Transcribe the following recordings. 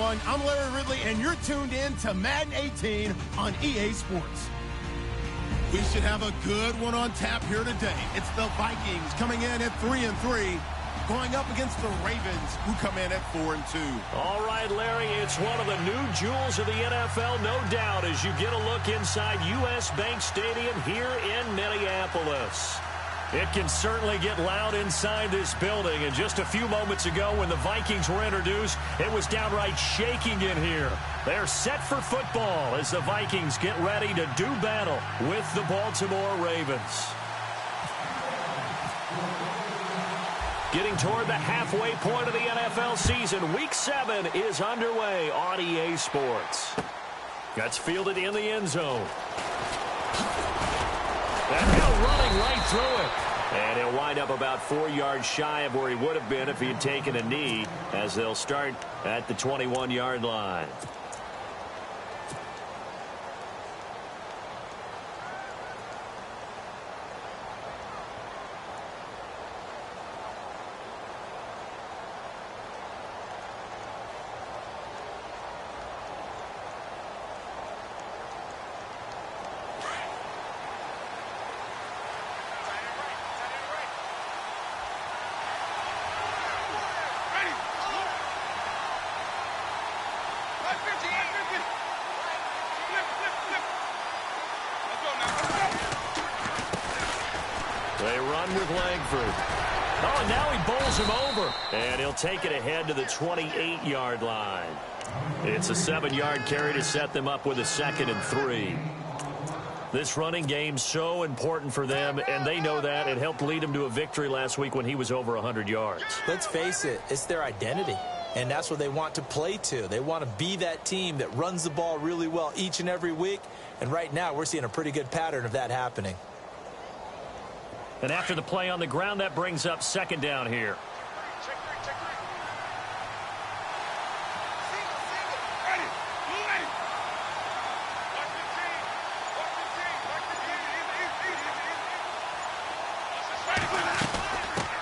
everyone. I'm Larry Ridley, and you're tuned in to Madden 18 on EA Sports. We should have a good one on tap here today. It's the Vikings coming in at 3-3, going up against the Ravens, who come in at 4-2. All right, Larry, it's one of the new jewels of the NFL, no doubt, as you get a look inside U.S. Bank Stadium here in Minneapolis. It can certainly get loud inside this building, and just a few moments ago when the Vikings were introduced, it was downright shaking in here. They're set for football as the Vikings get ready to do battle with the Baltimore Ravens. Getting toward the halfway point of the NFL season, Week 7 is underway on EA Sports. That's fielded in the end zone. And now running right through it. And he'll wind up about 4 yards shy of where he would have been if he had taken a knee, as they'll start at the 21-yard line. They run with Langford. Oh, and now he bowls him over. And he'll take it ahead to the 28-yard line. It's a 7-yard carry to set them up with a 2nd and 3. This running game's so important for them, and they know that. It helped lead them to a victory last week when he was over 100 yards. Let's face it, it's their identity. And that's what they want to play to. They want to be that team that runs the ball really well each and every week. And right now, we're seeing a pretty good pattern of that happening. And after the play on the ground, that brings up 2nd down here.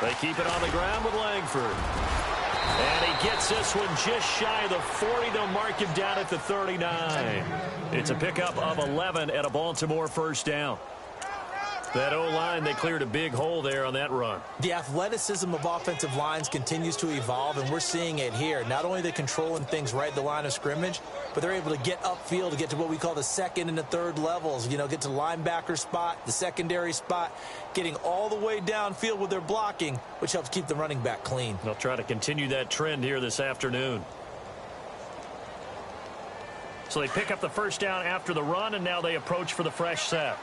They keep it on the ground with Langford. And he gets this one just shy of the 40. They'll mark him down at the 39. It's a pickup of 11 at a Baltimore first down. That O-line, they cleared a big hole there on that run. The athleticism of offensive lines continues to evolve, and we're seeing it here. Not only are they controlling things right at the line of scrimmage, but they're able to get upfield to get to what we call the 2nd and the 3rd levels. You know, get to the linebacker spot, the secondary spot, getting all the way downfield with their blocking, which helps keep the running back clean. They'll try to continue that trend here this afternoon. So they pick up the first down after the run, and now they approach for the fresh set.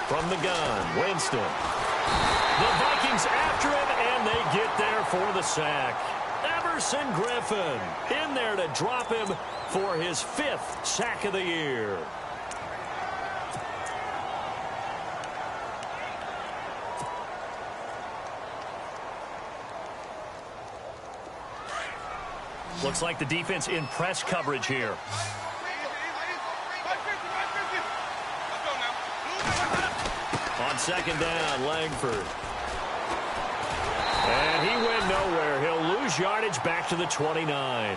From the gun, Winston. The Vikings after him, and they get there for the sack. Everson Griffin in there to drop him for his 5th sack of the year. Looks like the defense in press coverage here. On 2nd down, Langford. And he went nowhere. He'll lose yardage back to the 29.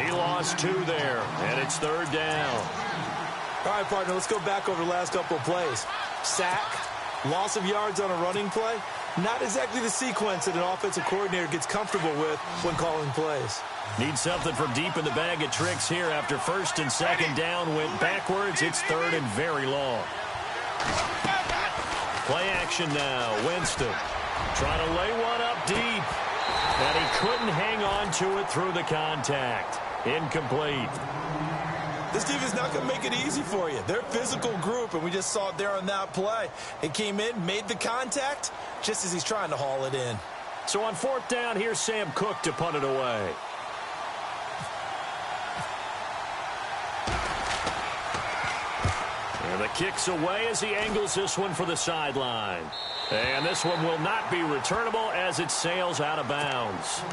He lost 2 there, and it's 3rd down. All right, partner, let's go back over the last couple of plays. Sack, loss of yards on a running play. Not exactly the sequence that an offensive coordinator gets comfortable with when calling plays. Need something from deep in the bag of tricks here after 1st and 2nd down went backwards. It's 3rd and very long. Play action now. Winston trying to lay one up deep. And he couldn't hang on to it through the contact. Incomplete. This defense not going to make it easy for you. They're a physical group, and we just saw it there on that play. It came in, made the contact, just as he's trying to haul it in. So on 4th down, here's Sam Cook to punt it away. And the kick's away as he angles this one for the sideline. And this one will not be returnable as it sails out of bounds.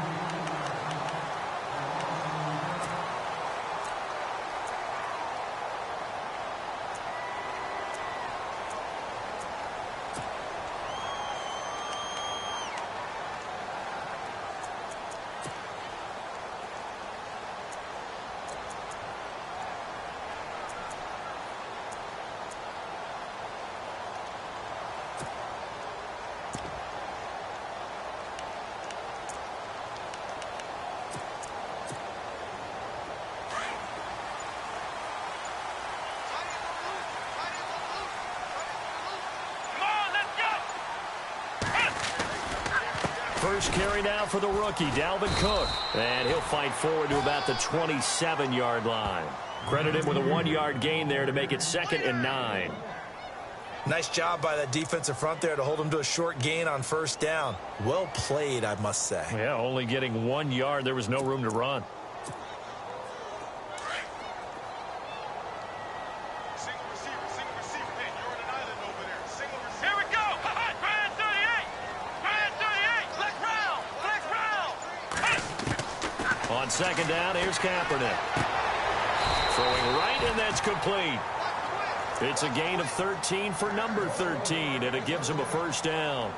First carry now for the rookie, Dalvin Cook. And he'll fight forward to about the 27-yard line. Credit him with a 1-yard gain there to make it 2nd and 9. Nice job by that defensive front there to hold him to a short gain on first down. Well played, I must say. Yeah, only getting 1 yard. There was no room to run. On 2nd down, here's Kaepernick. Throwing right, and that's complete. It's a gain of 13 for number 13, and it gives him a first down.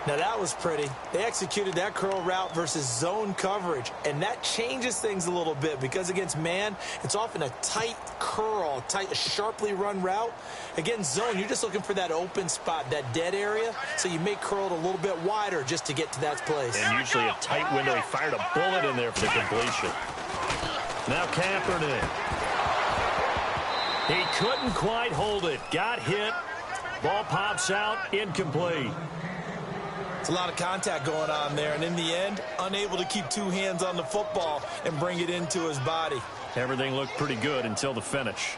Now, that was pretty. They executed that curl route versus zone coverage, and that changes things a little bit because against man, it's often a tight curl, sharply run route. Against zone, you're just looking for that open spot, that dead area, so you may curl it a little bit wider just to get to that place. And usually a tight window. He fired a bullet in there for the completion. Now Kaepernick. He couldn't quite hold it. Got hit. Ball pops out. Incomplete. It's a lot of contact going on there, and in the end, unable to keep 2 hands on the football and bring it into his body. Everything looked pretty good until the finish.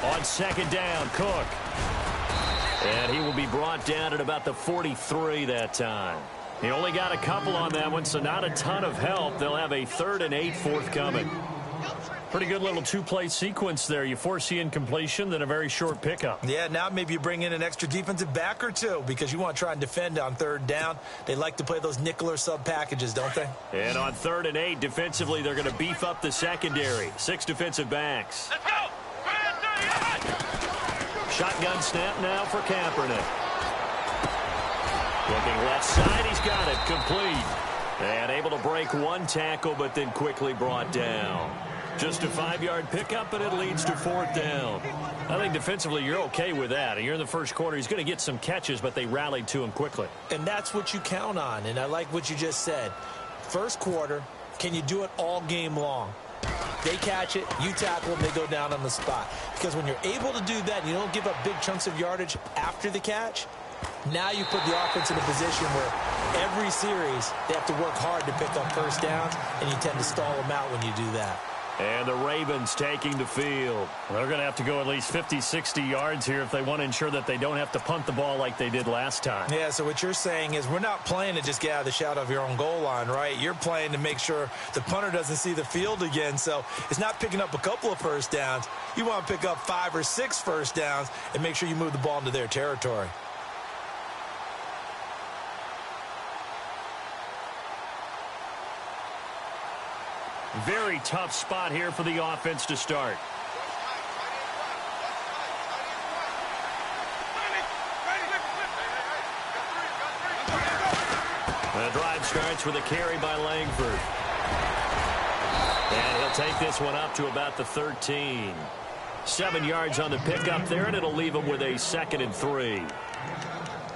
On 2nd down, Cook. And he will be brought down at about the 43 that time. He only got a couple on that one, so not a ton of help. They'll have a 3rd and 8 forthcoming. Pretty good little 2-play sequence there. You force the incompletion, then a very short pickup. Yeah, now maybe you bring in an extra defensive back or 2 because you want to try and defend on 3rd down. They like to play those nickel or sub packages, don't they? And on 3rd and 8, defensively, they're going to beef up the secondary. 6 defensive backs. Let's go! Shotgun snap now for Kaepernick. Looking left side, he's got it, complete. And able to break 1 tackle, but then quickly brought down. Just a 5-yard pickup, and it leads to 4th down. I think defensively you're okay with that. You're in the first quarter. He's going to get some catches, but they rallied to him quickly. And that's what you count on, and I like what you just said. First quarter, can you do it all game long? They catch it, you tackle them, they go down on the spot. Because when you're able to do that and you don't give up big chunks of yardage after the catch, now you put the offense in a position where every series they have to work hard to pick up first downs, and you tend to stall them out when you do that. And the Ravens taking the field. They're going to have to go at least 50, 60 yards here if they want to ensure that they don't have to punt the ball like they did last time. Yeah, so what you're saying is we're not playing to just get out of the shadow of your own goal line, right? You're playing to make sure the punter doesn't see the field again. So it's not picking up a couple of first downs. You want to pick up 5 or 6 first downs and make sure you move the ball into their territory. Very tough spot here for the offense to start. The drive starts with a carry by Langford. And he'll take this one up to about the 13. 7 yards on the pickup there, and it'll leave him with a 2nd and 3.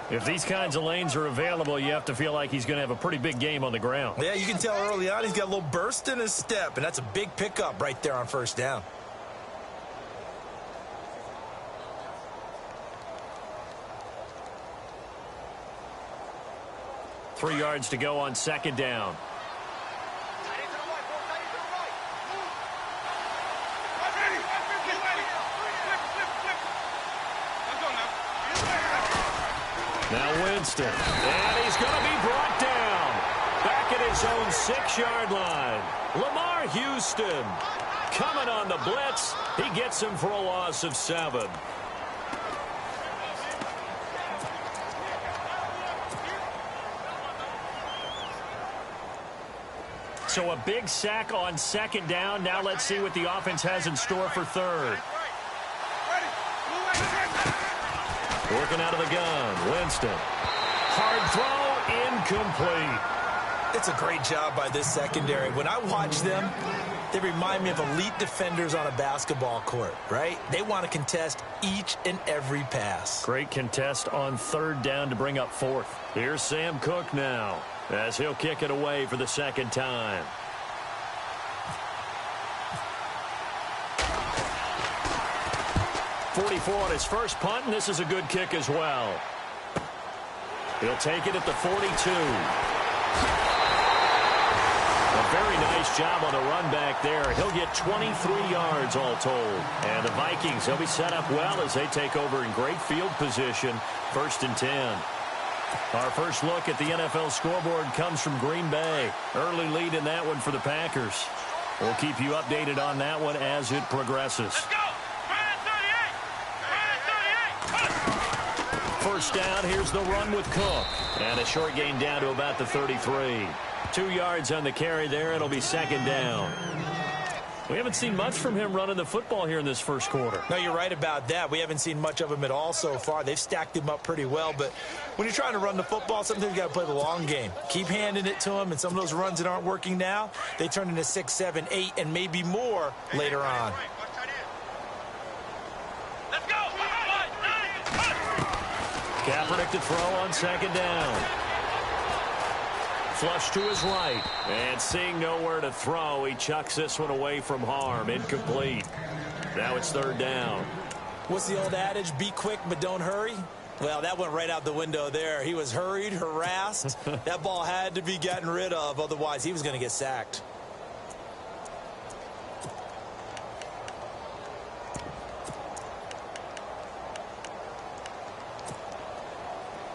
If these kinds of lanes are available, you have to feel like he's going to have a pretty big game on the ground. Yeah, you can tell early on he's got a little burst in his step, and that's a big pickup right there on first down. Three yards to go on 2nd down. Now Winston, and he's going to be brought down. Back at his own 6-yard line. Lamar Houston coming on the blitz. He gets him for a loss of 7. So a big sack on 2nd down. Now let's see what the offense has in store for 3rd. Working out of the gun, Winston. Hard throw, incomplete. It's a great job by this secondary. When I watch them, they remind me of elite defenders on a basketball court, right? They want to contest each and every pass. Great contest on third down to bring up fourth. Here's Sam Cook now as he'll kick it away for the second time. .44 on his first punt, and this is a good kick as well. He'll take it at the 42. A very nice job on the run back there. He'll get 23 yards all told. And the Vikings, they'll be set up well as they take over in great field position. 1st and 10. Our first look at the NFL scoreboard comes from Green Bay. Early lead in that one for the Packers. We'll keep you updated on that one as it progresses. First down, here's the run with Cook. And a short gain down to about the 33. 2 yards on the carry there. It'll be second down. We haven't seen much from him running the football here in this first quarter. No, you're right about that. We haven't seen much of him at all so far. They've stacked him up pretty well. But when you're trying to run the football, sometimes you got to play the long game. Keep handing it to him. And some of those runs that aren't working now, they turn into 6, 7, 8, and maybe more later on. Kaepernick to throw on second down. Flush to his right. And seeing nowhere to throw, he chucks this one away from harm. Incomplete. Now it's third down. What's the old adage? Be quick, but don't hurry? Well, that went right out the window there. He was hurried, harassed. That ball had to be gotten rid of. Otherwise, he was going to get sacked.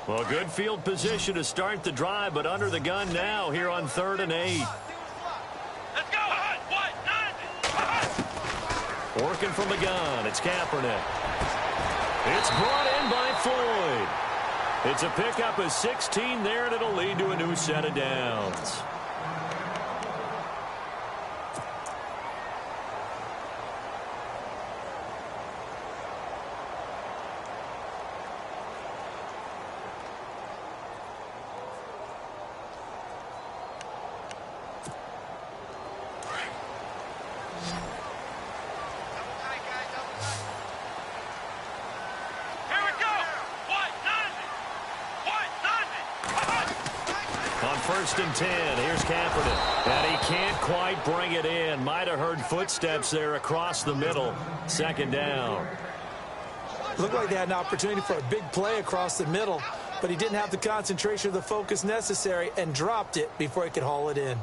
Well, good field position to start the drive, but under the gun now here on 3rd and 8. Let's go! Working from the gun, it's Kaepernick. It's brought in by Floyd. It's a pickup of 16 there, and it'll lead to a new set of downs. First and 10. Here's Kaepernick. And he can't quite bring it in. Might have heard footsteps there across the middle. Second down. Looked like they had an opportunity for a big play across the middle, but he didn't have the concentration or the focus necessary and dropped it before he could haul it in.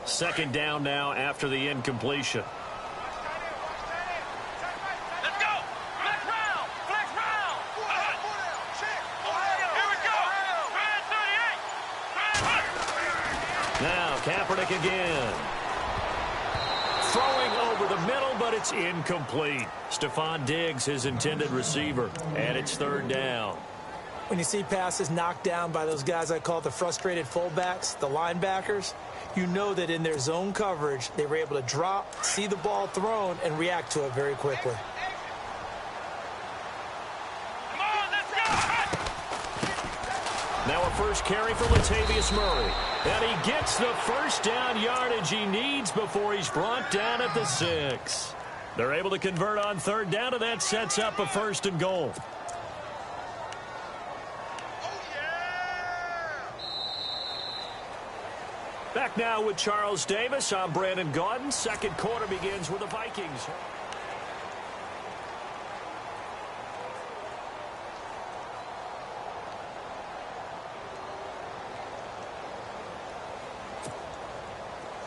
Second down now after the incompletion. Let's go! Flex round! Flex round! Here we go! Brand 38! Now Kaepernick again. Throwing over the middle, but it's incomplete. Stephon Diggs, his intended receiver, and it's third down. When you see passes knocked down by those guys I call the frustrated fullbacks, the linebackers, you know that in their zone coverage, they were able to drop, see the ball thrown, and react to it very quickly. Come on, let's go! Now a first carry for Latavius Murray. And he gets the first down yardage he needs before he's brought down at the 6. They're able to convert on third down, and that sets up a 1st and goal. Back now with Charles Davis. I'm Brandon Gaudin. Second quarter begins with the Vikings.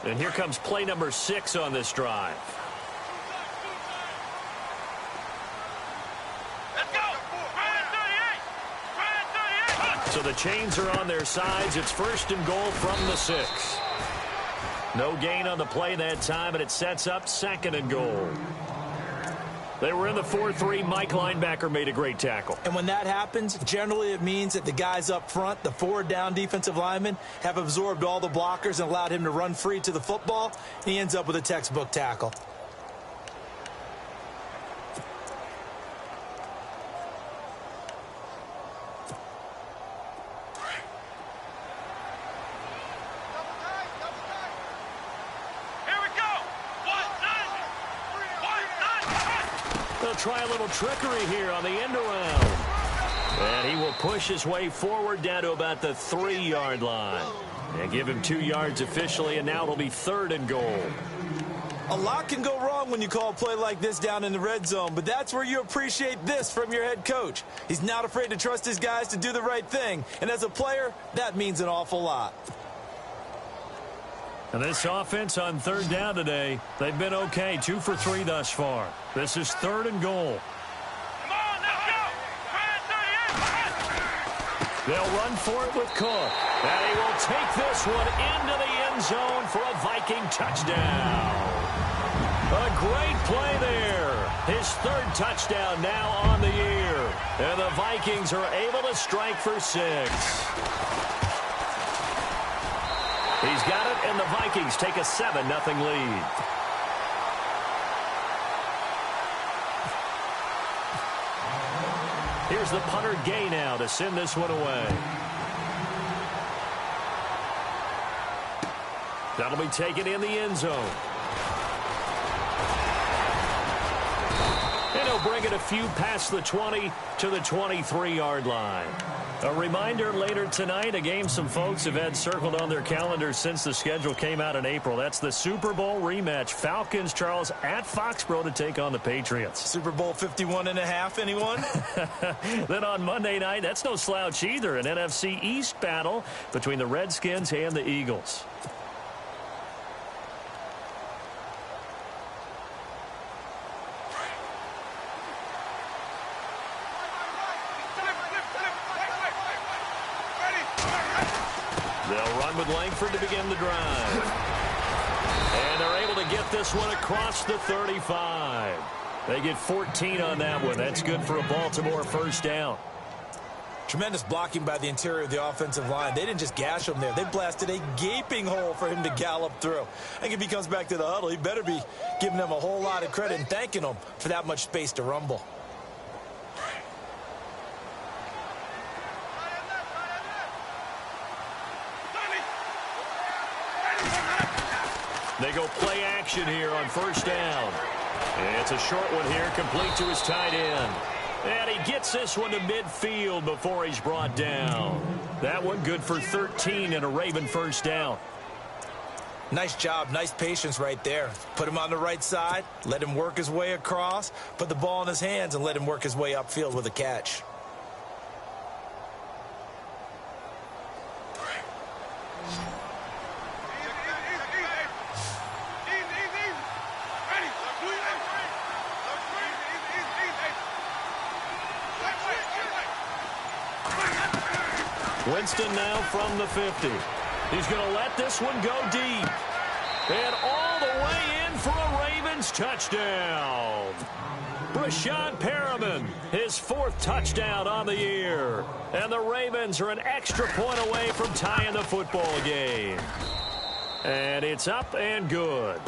And here comes play number 6 on this drive. Let's go! Brand 38! So the chains are on their sides. It's 1st and goal from the 6. No gain on the play that time, and it sets up 2nd and goal. They were in the 4-3. Mike linebacker made a great tackle. And when that happens, generally it means that the guys up front, the forward down defensive linemen, have absorbed all the blockers and allowed him to run free to the football. He ends up with a textbook tackle. They'll try a little trickery here on the end around. And he will push his way forward down to about the 3-yard line. And give him 2 yards officially, and now it'll be 3rd and goal. A lot can go wrong when you call a play like this down in the red zone, but that's where you appreciate this from your head coach. He's not afraid to trust his guys to do the right thing, and as a player, that means an awful lot. And this offense on 3rd down today, they've been okay, 2 for 3 thus far. This is 3rd and goal. Come on, let's go. They'll run for it with Cook. And he will take this one into the end zone for a Viking touchdown. A great play there. His 3rd touchdown now on the year. And the Vikings are able to strike for 6. He's got it, and the Vikings take a 7-0 lead. Here's the punter Gay now to send this one away. That'll be taken in the end zone. And he'll bring it a few past the 20 to the 23-yard line. A reminder later tonight, a game some folks have had circled on their calendars since the schedule came out in April. That's the Super Bowl rematch. Falcons, Charles, at Foxborough to take on the Patriots. Super Bowl 51.5, anyone? Then on Monday night, that's no slouch either. An NFC East battle between the Redskins and the Eagles. They'll run with Langford to begin the drive. And they're able to get this one across the 35. They get 14 on that one. That's good for a Baltimore 1st down. Tremendous blocking by the interior of the offensive line. They didn't just gash him there. They blasted a gaping hole for him to gallop through. I think if he comes back to the huddle, he better be giving them a whole lot of credit and thanking them for that much space to rumble. They go play action here on 1st down. And it's a short one here, complete to his tight end. And he gets this one to midfield before he's brought down. That one good for 13 and a Raven 1st down. Nice job, nice patience right there. Put him on the right side, let him work his way across, put the ball in his hands, and let him work his way upfield with a catch. Winston now from the 50. He's going to let this one go deep. And all the way in for a Ravens touchdown. Brashad Perriman, his 4th touchdown on the year. And the Ravens are an extra point away from tying the football game. And it's up and good.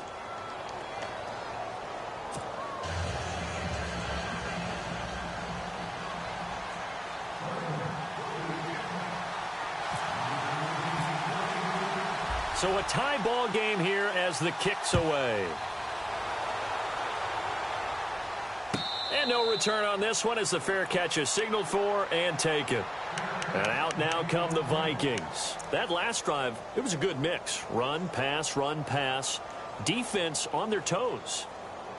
So a tie ball game here as the kick's away. And no return on this one as the fair catch is signaled for and taken. And out now come the Vikings. That last drive, it was a good mix. Run, pass, defense on their toes.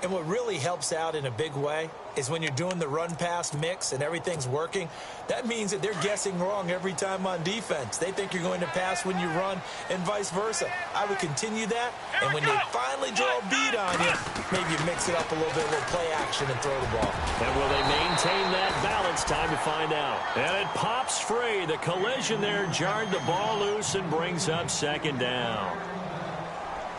And what really helps out in a big way is when you're doing the run-pass mix and everything's working, that means that they're guessing wrong every time on defense. They think you're going to pass when you run and vice versa. I would continue that, and when they finally draw a beat on you, maybe you mix it up a little bit, a little play action and throw the ball. And will they maintain that balance? Time to find out. And it pops free. The collision there jarred the ball loose and brings up 2nd down.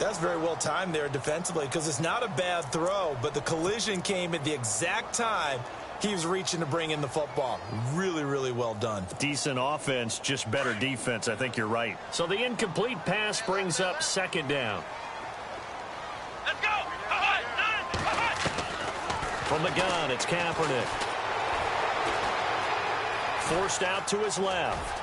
That's very well timed there defensively because it's not a bad throw, but the collision came at the exact time he was reaching to bring in the football. Really, really well done. Decent offense, just better defense. I think you're right. So the incomplete pass brings up second down. Let's go. From the gun, it's Kaepernick. Forced out to his left.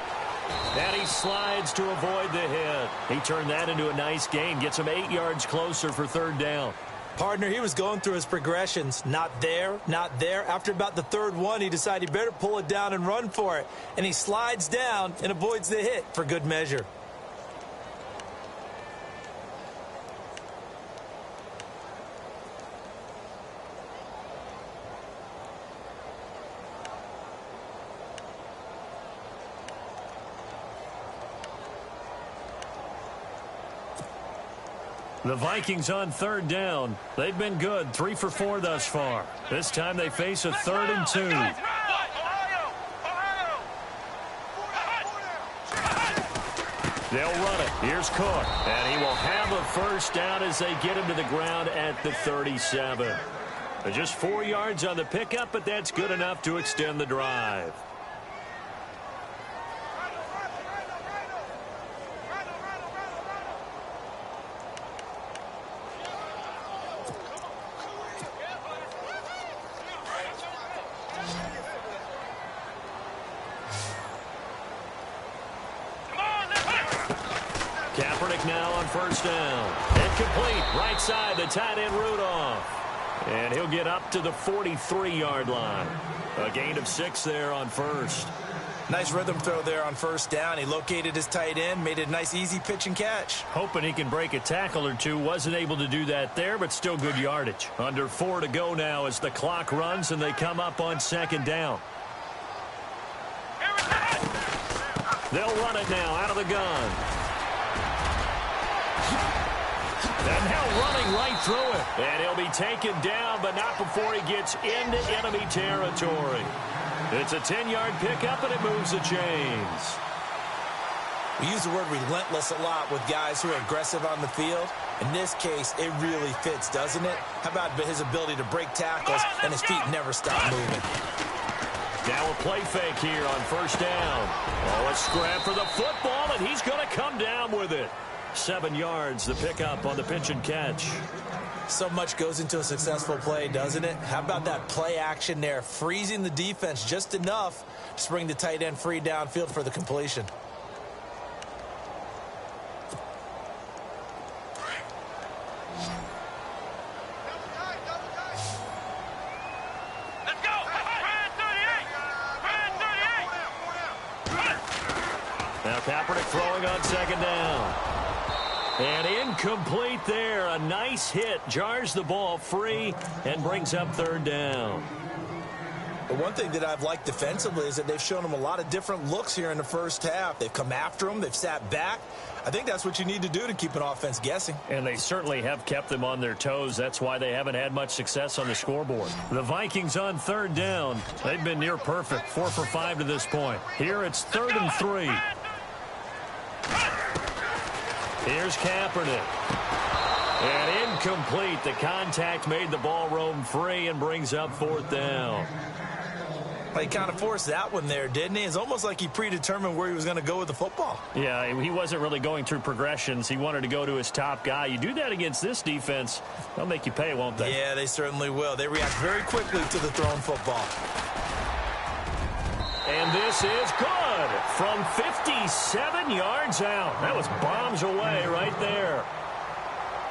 And he slides to avoid the hit. He turned that into a nice gain. Gets him 8 yards closer for third down. Partner, he was going through his progressions. Not there, not there. After about the third one, he decided he better pull it down and run for it. And he slides down and avoids the hit for good measure. The Vikings on third down. They've been good, 3 for 4 thus far. This time they face a 3rd and 2. They'll run it. Here's Cook. And he will have a first down as they get him to the ground at the 37. Just 4 yards on the pickup, but that's good enough to extend the drive. Kaepernick now on first down. Incomplete. Right side, the tight end Rudolph. And he'll get up to the 43-yard line. A gain of 6 there on first. Nice rhythm throw there on first down. He located his tight end, made it a nice easy pitch and catch. Hoping he can break a tackle or two. Wasn't able to do that there, but still good yardage. Under 4 to go now as the clock runs and they come up on second down. They'll run it now out of the gun. And now running right through it. And he'll be taken down, but not before he gets into enemy territory. It's a 10-yard pickup, and it moves the chains. We use the word relentless a lot with guys who are aggressive on the field. In this case, it really fits, doesn't it? How about his ability to break tackles and his feet never stop moving? Now a play fake here on first down. Oh, a scrap for the football, and he's going to come down with it. 7 yards, the pickup on the pitch and catch. So much goes into a successful play, doesn't it? How about that play action there, freezing the defense just enough to bring the tight end free downfield for the completion. Let's go. Now Kaepernick throwing on second down. And incomplete there. A nice hit. Jars the ball free and brings up third down. The one thing that I've liked defensively is that they've shown him a lot of different looks here in the first half. They've come after him. They've sat back. I think that's what you need to do to keep an offense guessing. And they certainly have kept them on their toes. That's why they haven't had much success on the scoreboard. The Vikings on third down. They've been near perfect. 4 for 5 to this point. Here it's 3rd and 3. Here's Kaepernick. And incomplete. The contact made the ball roam free and brings up 4th down. He kind of forced that one there, didn't he? It's almost like he predetermined where he was going to go with the football. Yeah, he wasn't really going through progressions. He wanted to go to his top guy. You do that against this defense, they'll make you pay, won't they? Yeah, they certainly will. They react very quickly to the thrown football. And this is good from 57 yards out. That was bombs away right there.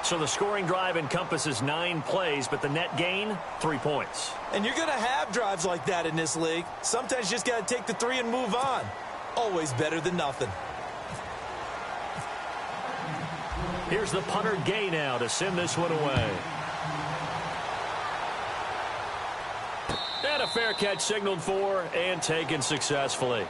So the scoring drive encompasses 9 plays, but the net gain, 3 points. And you're going to have drives like that in this league. Sometimes you just got to take the 3 and move on. Always better than nothing. Here's the punter Gay now to send this one away. And a fair catch signaled for and taken successfully.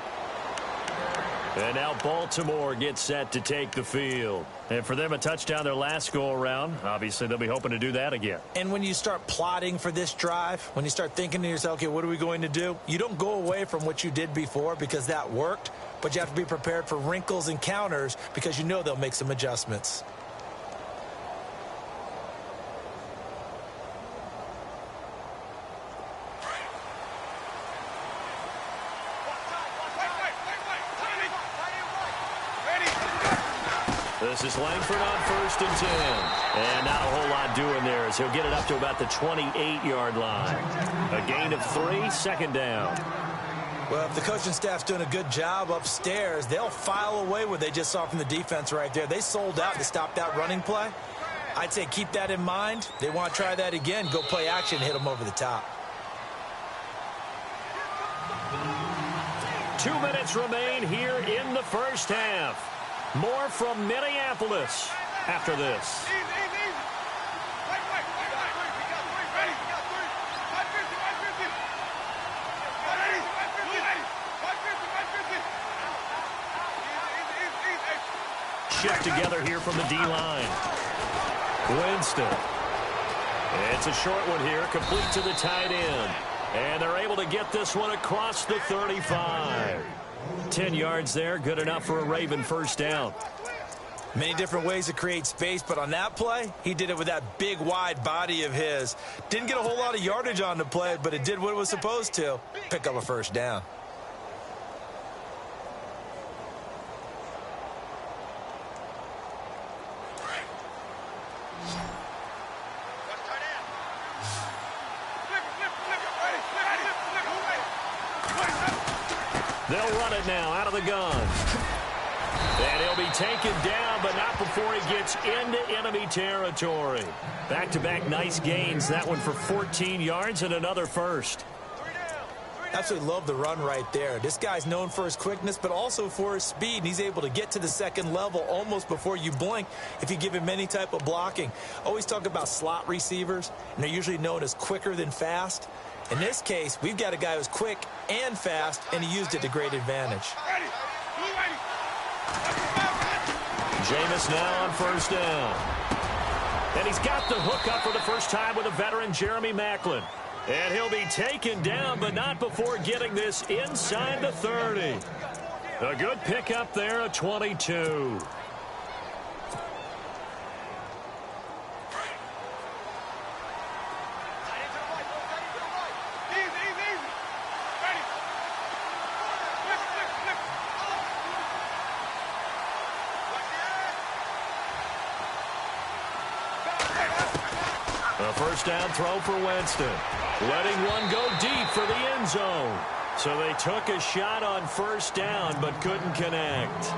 And now Baltimore gets set to take the field. And for them, a touchdown their last go-around. Obviously, they'll be hoping to do that again. And when you start plotting for this drive, when you start thinking to yourself, okay, what are we going to do? You don't go away from what you did before because that worked, but you have to be prepared for wrinkles and counters because you know they'll make some adjustments. This is Langford on 1st and 10. And not a whole lot doing there as he'll get it up to about the 28-yard line. A gain of 3, 2nd down. Well, if the coaching staff's doing a good job upstairs, they'll file away what they just saw from the defense right there. They sold out to stop that running play. I'd say keep that in mind. They want to try that again, go play action, hit them over the top. 2 minutes remain here in the first half. More from Minneapolis after this. Shift together here from the D-line. Winston. It's a short one here, complete to the tight end. And they're able to get this one across the 35. 10 yards there, good enough for a Raven first down. Many different ways to create space, but on that play, he did it with that big, wide body of his. Didn't get a whole lot of yardage on the play, but it did what it was supposed to. Pick up a first down. They'll run it now out of the gun. And he'll be taken down, but not before he gets into enemy territory. Back-to-back nice gains. That one for 14 yards and another first. Absolutely love the run right there. This guy's known for his quickness, but also for his speed. And he's able to get to the second level almost before you blink if you give him any type of blocking. Always talk about slot receivers, and they're usually known as quicker than fast. In this case, we've got a guy who's quick and fast, and he used it to great advantage. Jameis now on first down. And he's got the hook up for the first time with a veteran, Jeremy Maclin. And he'll be taken down, but not before getting this inside the 30. A good pickup there, a 22. A first down throw for Winston. Letting one go deep for the end zone. So they took a shot on first down, but couldn't connect.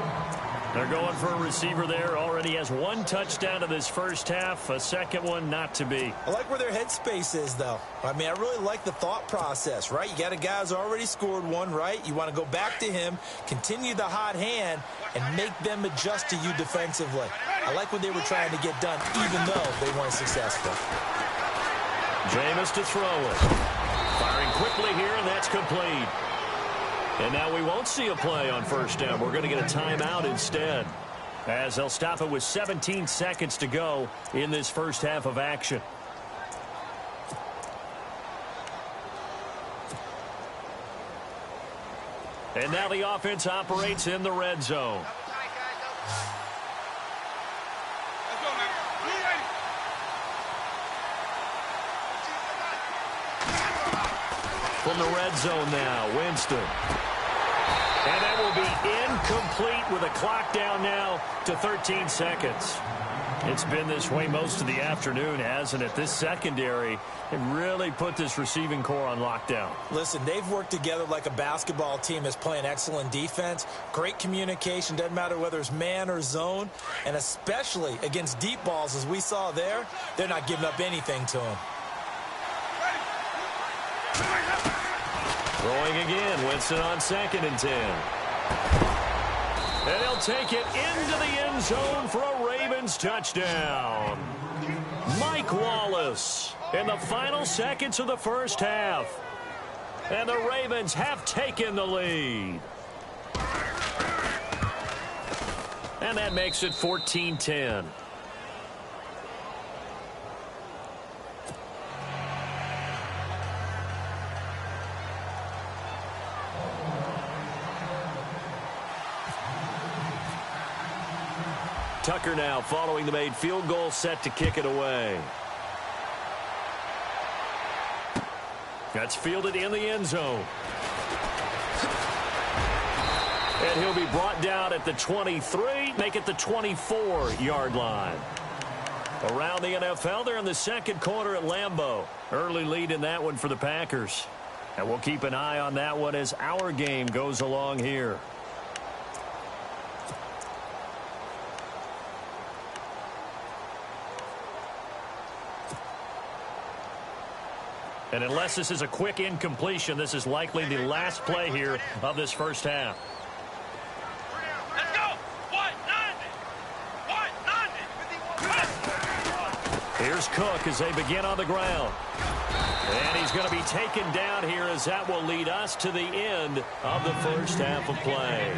They're going for a receiver there. Already has 1 touchdown in this first half. A second one not to be. I like where their headspace is, though. I mean, I really like the thought process, right? You got a guy who's already scored one, right? You want to go back to him, continue the hot hand, and make them adjust to you defensively. I like what they were trying to get done, even though they weren't successful. Jameis to throw it. Firing quickly here, and that's complete. And now we won't see a play on first down. We're going to get a timeout instead, as they'll stop it with 17 seconds to go in this first half of action. And now the offense operates in the red zone. From the red zone now, Winston. And that will be incomplete with a clock down now to 13 seconds. It's been this way most of the afternoon, hasn't it? This secondary, it really put this receiving core on lockdown. Listen, they've worked together like a basketball team that's playing excellent defense. Great communication, doesn't matter whether it's man or zone. And especially against deep balls, as we saw there, they're not giving up anything to them. Throwing again, Winston on 2nd and 10. And he'll take it into the end zone for a Ravens touchdown. Mike Wallace in the final seconds of the first half. And the Ravens have taken the lead. And that makes it 14-10. Tucker now following the made field goal, set to kick it away. That's fielded in the end zone. And he'll be brought down at the 23, make it the 24-yard line. Around the NFL, they're in the second quarter at Lambeau. Early lead in that one for the Packers. And we'll keep an eye on that one as our game goes along here. And unless this is a quick incompletion, this is likely the last play here of this first half. Let's go. 190. Here's Cook as they begin on the ground. And he's going to be taken down here as that will lead us to the end of the first half of play.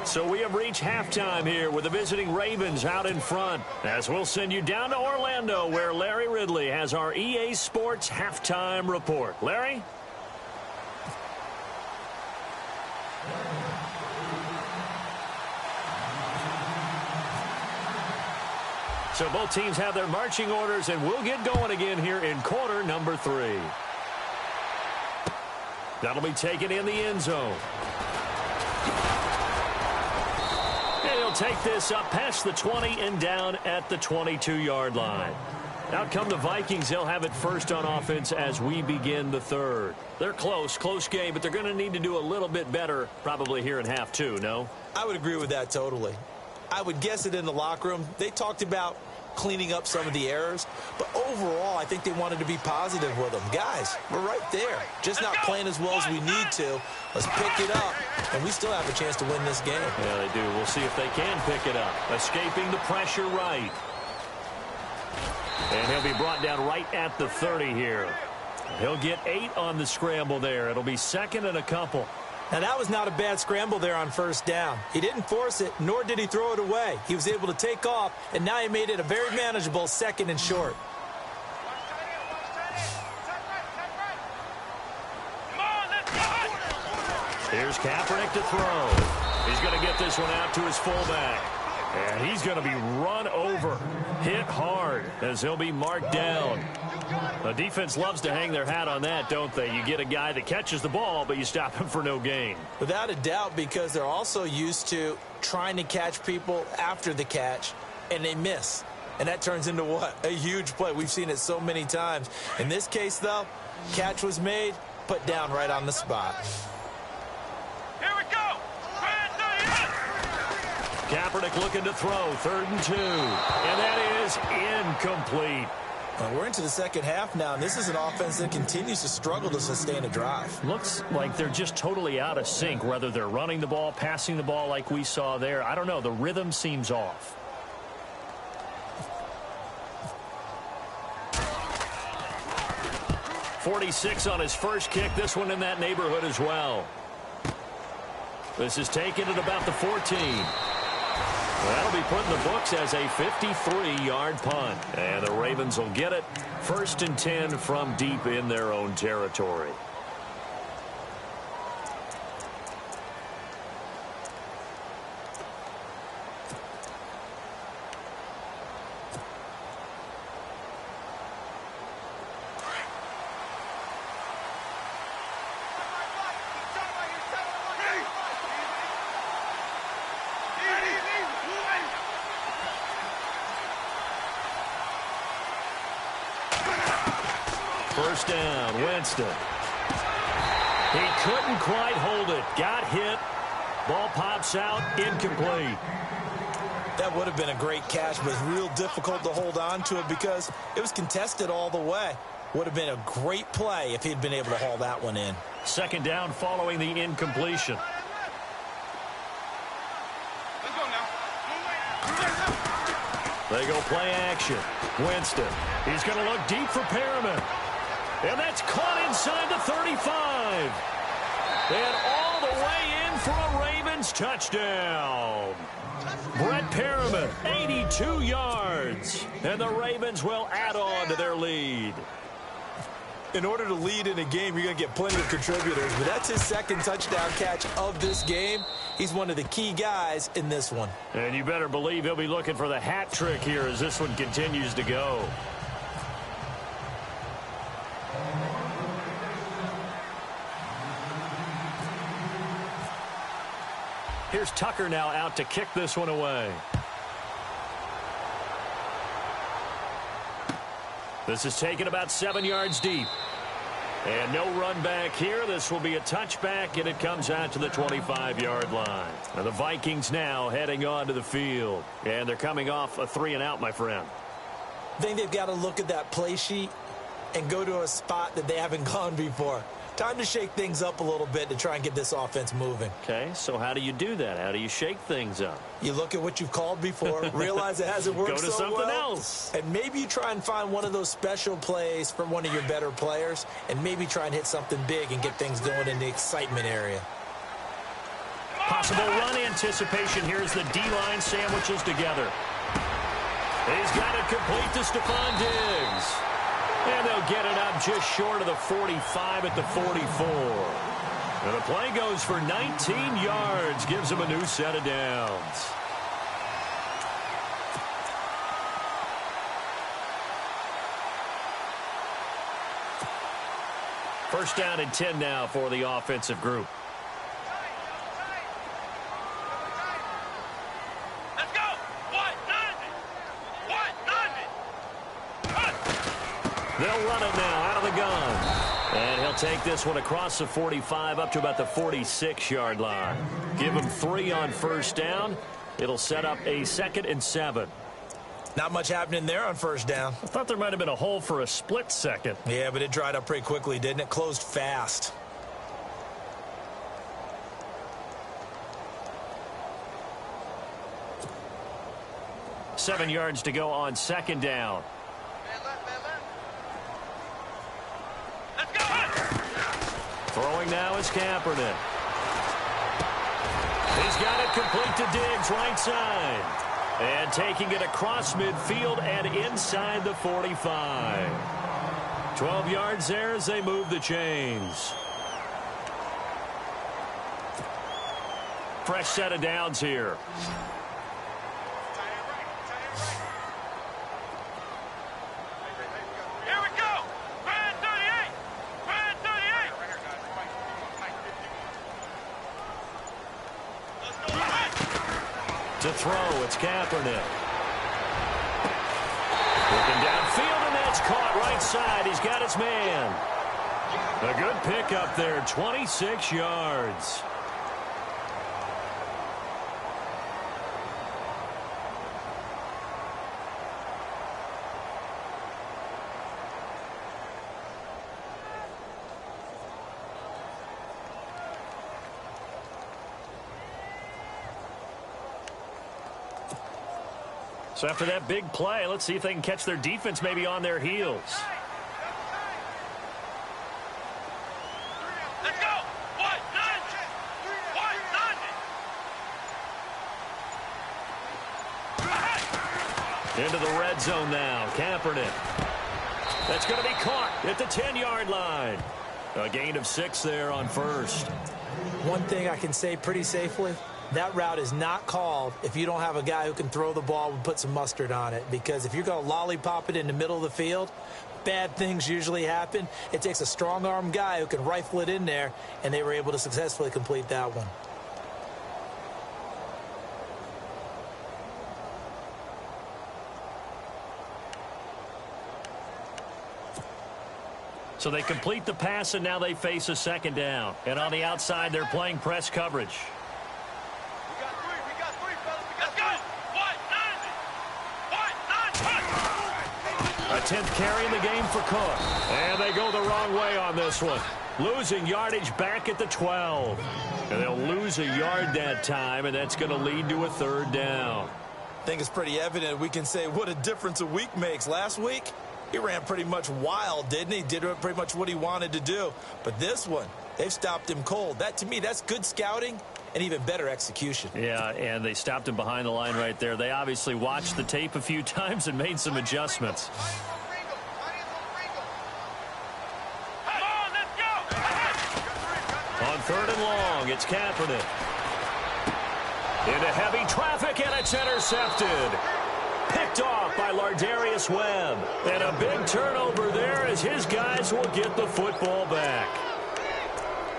So we have reached halftime here with the visiting Ravens out in front, as we'll send you down to Orlando where Larry Ridley has our EA Sports halftime report. Larry? So both teams have their marching orders, and we'll get going again here in quarter number 3. That'll be taken in the end zone. And he'll take this up past the 20 and down at the 22-yard line. Out come the Vikings. They'll have it first on offense as we begin the third. They're close game, but they're going to need to do a little bit better probably here in half 2, no? I would agree with that totally. I would guess it in the locker room. They talked about cleaning up some of the errors, but overall, I think they wanted to be positive with them. Guys, we're right there. Just not playing as well as we need to. Let's pick it up, and we still have a chance to win this game. Yeah, they do. We'll see if they can pick it up. Escaping the pressure right. And he'll be brought down right at the 30 here. He'll get 8 on the scramble there. It'll be second and a couple. Now, that was not a bad scramble there on first down. He didn't force it, nor did he throw it away. He was able to take off, and now he made it a very manageable second and short. Here's Kaepernick to throw. He's going to get this one out to his fullback. And he's going to be run over, hit hard, as he'll be marked down. The defense loves to hang their hat on that, don't they? You get a guy that catches the ball, but you stop him for no gain. Without a doubt, because they're also used to trying to catch people after the catch, and they miss. And that turns into what? A huge play. We've seen it so many times. In this case, though, catch was made, put down right on the spot. Here we go. Kaepernick looking to throw, 3rd and 2. And that is incomplete. We're into the second half now, and this is an offense that continues to struggle to sustain a drive. Looks like they're just totally out of sync, whether they're running the ball, passing the ball like we saw there. I don't know. The rhythm seems off. .46 on his first kick. This one in that neighborhood as well. This is taken at about the 14. That'll be put in the books as a 53-yard punt. And the Ravens will get it. 1st and 10 from deep in their own territory. First down, Winston. He couldn't quite hold it. Got hit. Ball pops out, incomplete. That would have been a great catch, but it's real difficult to hold on to it because it was contested all the way. Would have been a great play if he'd been able to haul that one in. Second down following the incompletion. Let's go now. They go play action. Winston. He's going to look deep for Perriman. And that's caught inside the 35. And all the way in for a Ravens touchdown. Brett Perriman, 82 yards. And the Ravens will add on to their lead. In order to lead in a game, you're going to get plenty of contributors, but that's his second touchdown catch of this game. He's one of the key guys in this one. And you better believe he'll be looking for the hat trick here as this one continues to go. Here's Tucker now out to kick this one away. This is taken about 7 yards deep. And no run back here. This will be a touchback, and it comes out to the 25-yard line. Now the Vikings now heading onto the field. And they're coming off a 3-and-out, my friend. I think they've got to look at that play sheet and go to a spot that they haven't gone before. Time to shake things up a little bit to try and get this offense moving. Okay, so how do you do that? How do you shake things up? You look at what you've called before, realize it hasn't worked Go to so something well, else. and maybe you try and find one of those special plays from one of your better players, and maybe try and hit something big and get things going in the excitement area. Possible run anticipation here as the D-line sandwiches together. He's got it complete to Stephon Diggs. And they'll get it up just short of the 45 at the 44. And the play goes for 19 yards, gives him a new set of downs. First down and 10 now for the offensive group. Let's go. They'll run it now out of the gun. And he'll take this one across the 45 up to about the 46-yard line. Give him 3 on first down. It'll set up a 2nd and 7. Not much happening there on first down. I thought there might have been a hole for a split second. Yeah, but it dried up pretty quickly, didn't it? Closed fast. Seven yards to go on second down. Let's go. Throwing now is Kaepernick. He's got it complete to Diggs, right side. And taking it across midfield and inside the 45. 12 yards there as they move the chains. Fresh set of downs here. Here we go. Brand 38. Brand 38. Let's go. To throw, it's Kaepernick. Looking downfield, and that's caught right side. He's got his man. A good pickup there, 26 yards. So after that big play, let's see if they can catch their defense maybe on their heels. Let's go. What? Into the red zone now. Kaepernick. That's going to be caught at the 10-yard line. A gain of 6 there on first. One thing I can say pretty safely, that route is not called if you don't have a guy who can throw the ball and put some mustard on it. Because if you're going to lollipop it in the middle of the field, bad things usually happen. It takes a strong-arm guy who can rifle it in there, and they were able to successfully complete that one. So they complete the pass, and now they face a second down. And on the outside, they're playing press coverage. We got three, fellas. Let's go. What? A 10th carry in the game for Cook. And they go the wrong way on this one. Losing yardage back at the 12. And they'll lose a yard that time, and that's going to lead to a third down. I think it's pretty evident we can say what a difference a week makes. Last week, he ran pretty much wild, didn't he? Did pretty much what he wanted to do. But this one, they've stopped him cold. That, to me, that's good scouting and even better execution. Yeah, and they stopped him behind the line right there. They obviously watched the tape a few times and made some adjustments. Come on, let's go. On third and long, it's Kaepernick. Into heavy traffic, and it's intercepted. Picked off by Lardarius Webb. And a big turnover there as his guys will get the football back.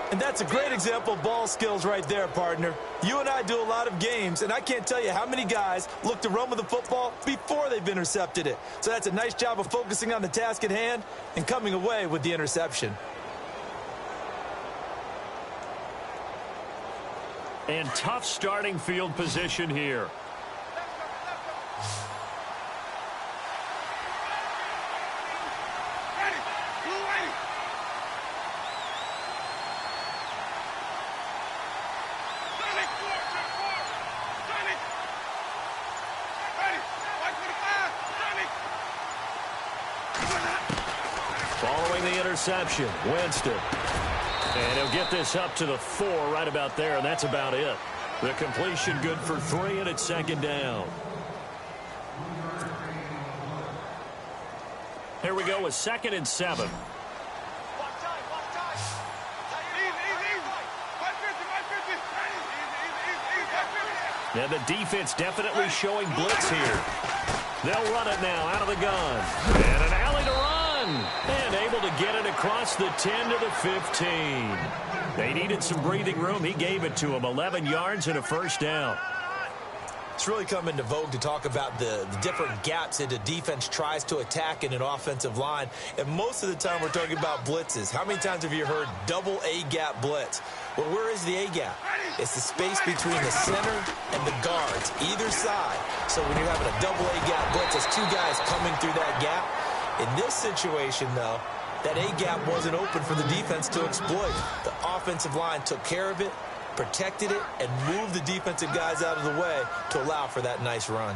And that's a great example of ball skills right there, partner. You and I do a lot of games, and I can't tell you how many guys look to run with the football before they've intercepted it. So that's a nice job of focusing on the task at hand and coming away with the interception. And tough starting field position here. Following the interception, Winston. And he'll get this up to the 4 right about there, and that's about it. The completion good for 3, and it's second down. Here we go with 2nd and 7. And the defense definitely showing blitz here. They'll run it now out of the gun. And an alley to run. And able to get it across the 10 to the 15. They needed some breathing room. He gave it to them. 11 yards and a first down. It's really come into vogue to talk about the different gaps that the defense tries to attack in an offensive line. And most of the time we're talking about blitzes. How many times have you heard double A-gap blitz? Well, where is the A-gap? It's the space between the center and the guards, either side. So when you're having a double A-gap blitz, it's 2 guys coming through that gap. In this situation, though, that A-gap wasn't open for the defense to exploit. The offensive line took care of it, protected it, and moved the defensive guys out of the way to allow for that nice run.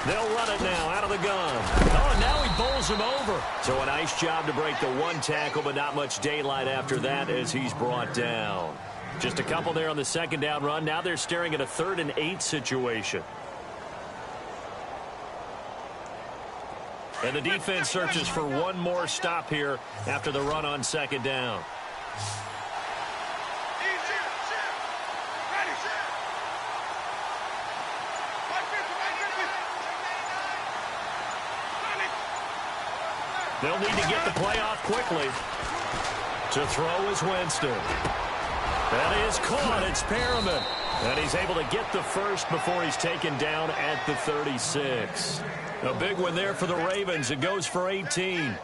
They'll run it now out of the gun. Oh, and now he bowls him over. So a nice job to break the 1 tackle, but not much daylight after that as he's brought down. Just a couple there on the 2nd down run. Now they're staring at a 3rd and 8 situation. And the defense searches for one more stop here after the run on 2nd down. They'll need to get the play off quickly. To throw is Winston. That is caught. It's Perriman. And he's able to get the first before he's taken down at the 36. A big one there for the Ravens. It goes for 18.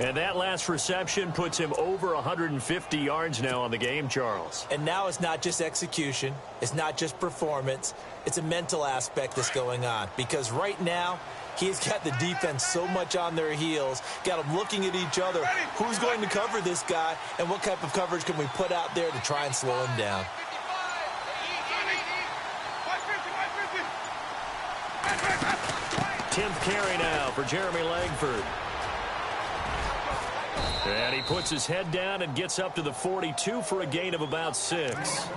And that last reception puts him over 150 yards now on the game, Charles. And now it's not just execution. It's not just performance. It's a mental aspect that's going on. Because right now, he's got the defense so much on their heels, got them looking at each other. Who's going to cover this guy, and what type of coverage can we put out there to try and slow him down? Tenth carry now for Jeremy Langford. And he puts his head down and gets up to the 42 for a gain of about 6.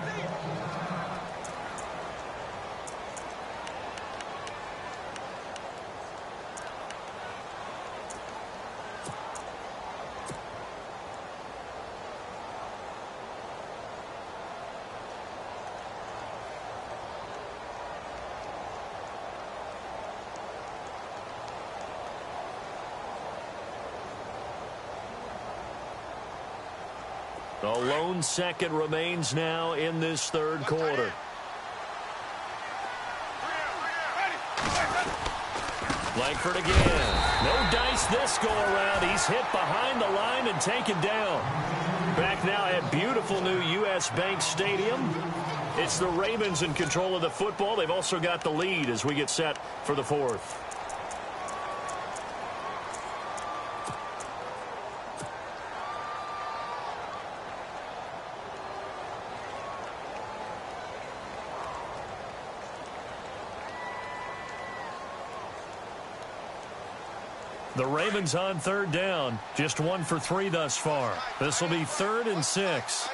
A lone second remains now in this 3rd quarter. Langford again. No dice this go around. He's hit behind the line and taken down. Back now at beautiful new U.S. Bank Stadium. It's the Ravens in control of the football. They've also got the lead as we get set for the 4th. The Ravens on 3rd down. Just 1 for 3 thus far. This will be 3rd and 6.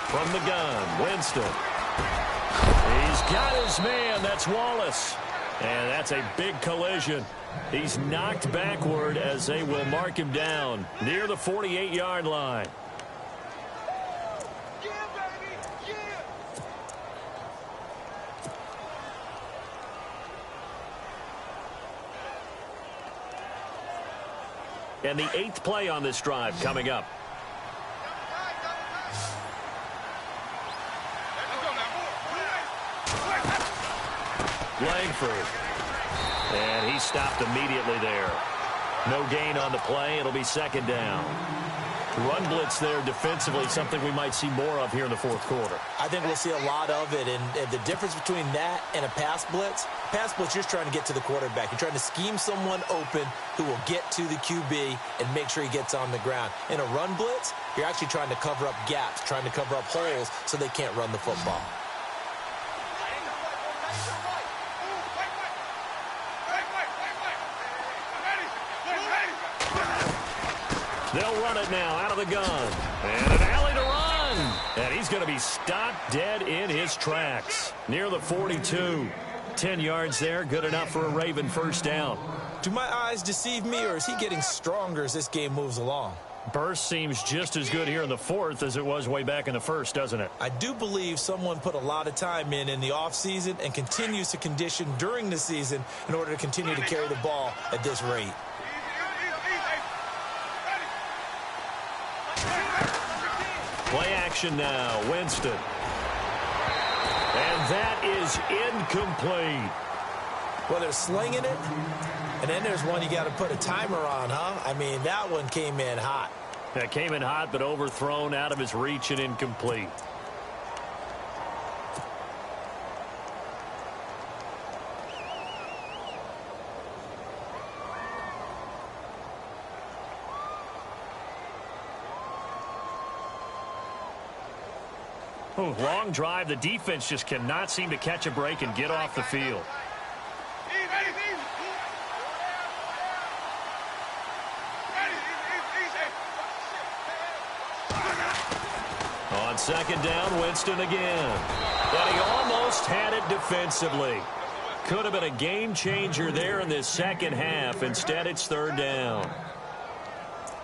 From the gun, Winston. He's got his man. That's Wallace. And that's a big collision. He's knocked backward as they will mark him down near the 48-yard line. And the 8th play on this drive coming up. Langford. And he stopped immediately there. No gain on the play. It'll be second down. Run blitz there defensively, something we might see more of here in the fourth quarter. I think we'll see a lot of it, and the difference between that and a pass blitz, you're just trying to get to the quarterback. You're trying to scheme someone open who will get to the QB and make sure he gets on the ground. In a run blitz, you're actually trying to cover up gaps, trying to cover up holes so they can't run the football. They'll run it now out of the gun. And an alley to run. And he's going to be stopped dead in his tracks. Near the 42. 10 yards there. Good enough for a Raven first down. Do my eyes deceive me, or is he getting stronger as this game moves along? Burst seems just as good here in the fourth as it was way back in the first, doesn't it? I do believe someone put a lot of time in the offseason and continues to condition during the season in order to continue to carry the ball at this rate. Play action now, Winston. And that is incomplete. Well, they're slinging it, and then there's one you got to put a timer on, huh? I mean, that one came in hot. That came in hot, but overthrown out of his reach and incomplete. Oh, long drive. The defense just cannot seem to catch a break and get off the field. On second down, Winston again. And he almost had it defensively. Could have been a game changer there in this second half. Instead, it's third down.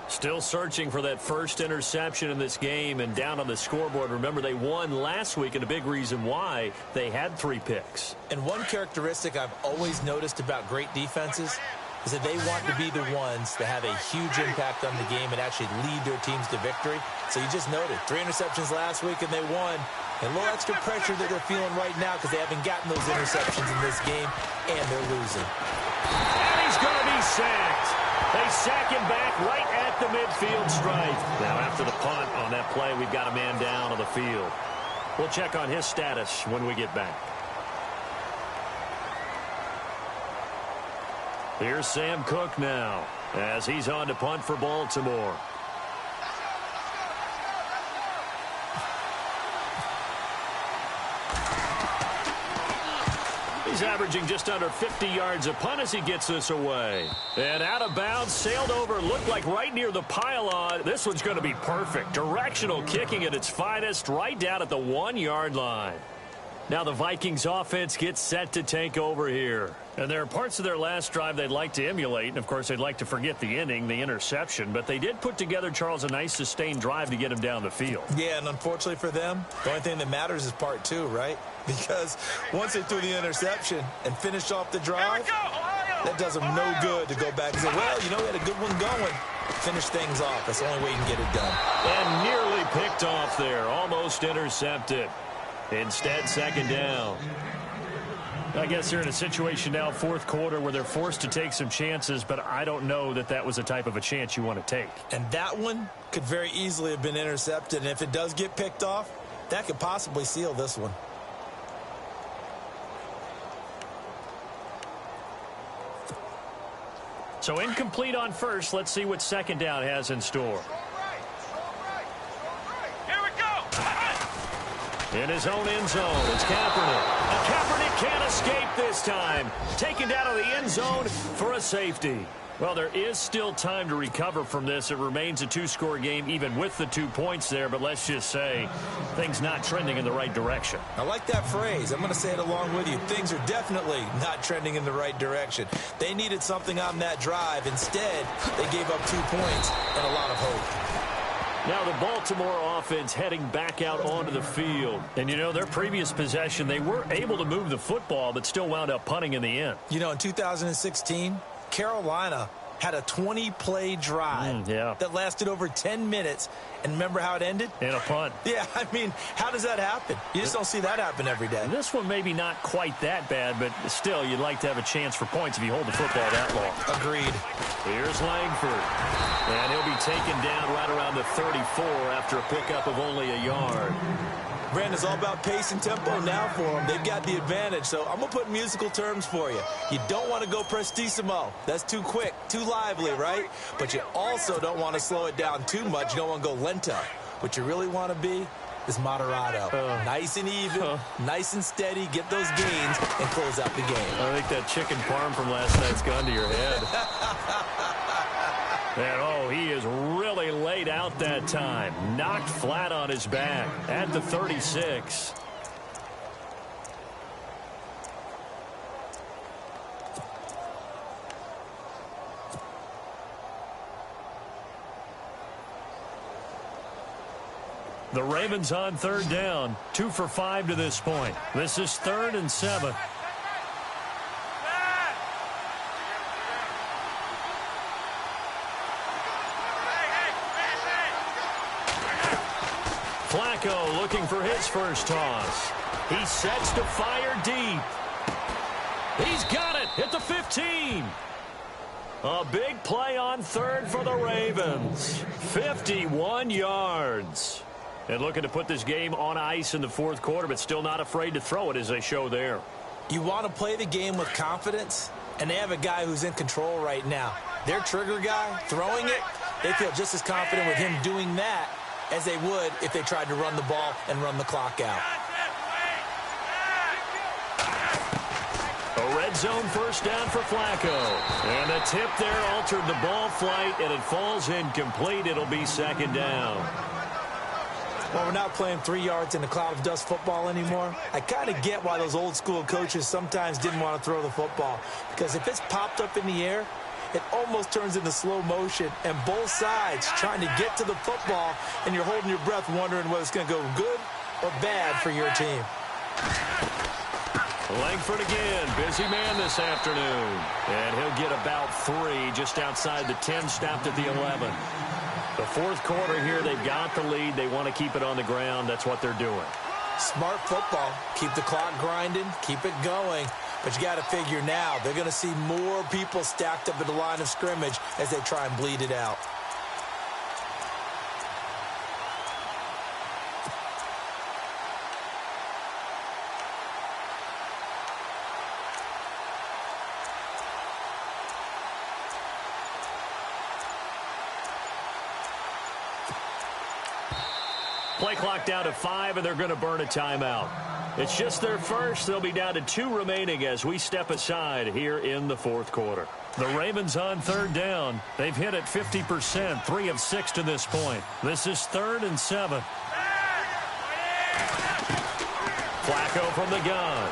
Still searching for that first interception in this game and down on the scoreboard. Remember, they won last week, and a big reason why they had 3 picks. And one characteristic I've always noticed about great defenses is that they want to be the ones that have a huge impact on the game and actually lead their teams to victory. So you just noted 3 interceptions last week, and they won. And a little extra pressure that they're feeling right now because they haven't gotten those interceptions in this game, and they're losing. And he's going to be sacked. They sack him back right at the midfield stripe. Now, after the punt on that play, we've got a man down on the field. We'll check on his status when we get back. Here's Sam Cook now as he's on to punt for Baltimore. He's averaging just under 50 yards a punt as he gets this away. And out of bounds, sailed over, looked like right near the pylon. This one's going to be perfect. Directional kicking at its finest, right down at the 1-yard line. Now the Vikings offense gets set to take over here. And there are parts of their last drive they'd like to emulate. And, of course, they'd like to forget the inning, the interception. But they did put together, Charles, a nice sustained drive to get him down the field. Yeah, and unfortunately for them, the only thing that matters is part 2, right? Because once they threw the interception and finished off the drive, that does them no good to go back and say, well, you know, we had a good one going. Finish things off. That's the only way you can get it done. And nearly picked off there. Almost intercepted. Instead, second down. I guess they're in a situation now, fourth quarter, where they're forced to take some chances, but I don't know that that was the type of a chance you want to take. And that one could very easily have been intercepted. And if it does get picked off, that could possibly seal this one. So incomplete on first. Let's see what second down has in store. Here we go. In his own end zone, it's Kaepernick. And Kaepernick can't escape this time. Taken down to the end zone for a safety. Well, there is still time to recover from this. It remains a 2-score game, even with the 2 points there. But let's just say things not trending in the right direction. I like that phrase. I'm going to say it along with you. Things are definitely not trending in the right direction. They needed something on that drive. Instead, they gave up 2 points and a lot of hope. Now the Baltimore offense heading back out onto the field. And, you know, their previous possession, they were able to move the football, but still wound up punting in the end. You know, in 2016, Carolina had a 20-play drive that lasted over 10 minutes. And remember how it ended? In a punt. Yeah, I mean, how does that happen? You just don't see that happen every day. This one maybe not quite that bad, but still, you'd like to have a chance for points if you hold the football that long. Agreed. Here's Langford. And he'll be taken down right around the 34 after a pickup of only a yard. Brandon, it's all about pace and tempo now for them. They've got the advantage, so I'm going to put musical terms for you. You don't want to go prestissimo. That's too quick, too lively, right? But you also don't want to slow it down too much. You don't want to go lento. What you really want to be is moderato. Nice and even, nice and steady, get those gains, and close out the game. I think that chicken parm from last night's gone to your head. And, he is really laid out that time. Knocked flat on his back at the 36. The Ravens on third down. 2 for 5 to this point. This is 3rd and 7. Flacco looking for his first toss. He sets to fire deep. He's got it at the 15. A big play on third for the Ravens. 51 yards. And looking to put this game on ice in the fourth quarter, but still not afraid to throw it as they show there. You want to play the game with confidence, and they have a guy who's in control right now. Their trigger guy, throwing it, they feel just as confident with him doing that as they would if they tried to run the ball and run the clock out. A red zone first down for Flacco. And the tip there altered the ball flight, and it falls incomplete. It'll be 2nd down. Well, we're not playing 3 yards in a cloud of dust football anymore. I kind of get why those old school coaches sometimes didn't want to throw the football. Because if it's popped up in the air, it almost turns into slow motion, and both sides trying to get to the football, and you're holding your breath wondering whether it's going to go good or bad for your team. Langford again, busy man this afternoon. And he'll get about 3 just outside the 10, stopped at the 11. The fourth quarter here, they've got the lead. They want to keep it on the ground. That's what they're doing. Smart football. Keep the clock grinding, keep it going. But you got to figure now they're going to see more people stacked up at the line of scrimmage as they try and bleed it out. Play clock down to 5, and they're going to burn a timeout. It's just their first. They'll be down to 2 remaining as we step aside here in the fourth quarter. The Ravens on third down. They've hit it 50%, 3 of 6 to this point. This is 3rd and 7. Flacco from the gun.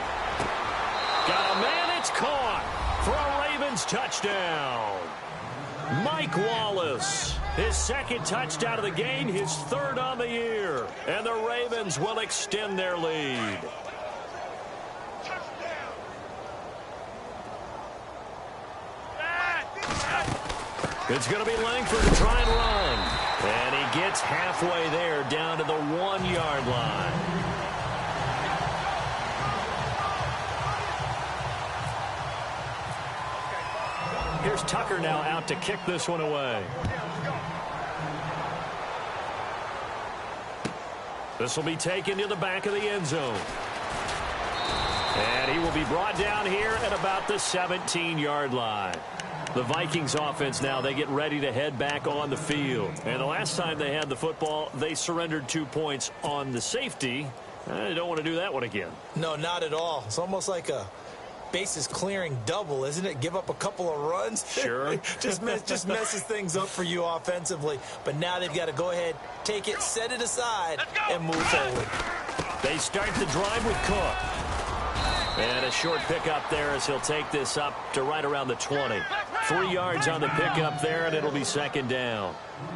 Got a man, it's caught for a Ravens touchdown. Mike Wallace, his 2nd touchdown of the game, his 3rd on the year. And the Ravens will extend their lead. It's going to be Langford to try and run. And he gets halfway there, down to the 1-yard line. Here's Tucker now out to kick this one away. This will be taken to the back of the end zone. And he will be brought down here at about the 17-yard line. The Vikings offense now, they get ready to head back on the field. And the last time they had the football, they surrendered 2 points on the safety. They don't want to do that one again. No, not at all. It's almost like a bases clearing double, isn't it? Give up a couple of runs. Sure. just messes things up for you offensively. But now they've got to go ahead, take it, set it aside, and move forward. They start the drive with Cook. And a short pickup there as he'll take this up to right around the 20. 3 yards on the pickup there, and it'll be second down.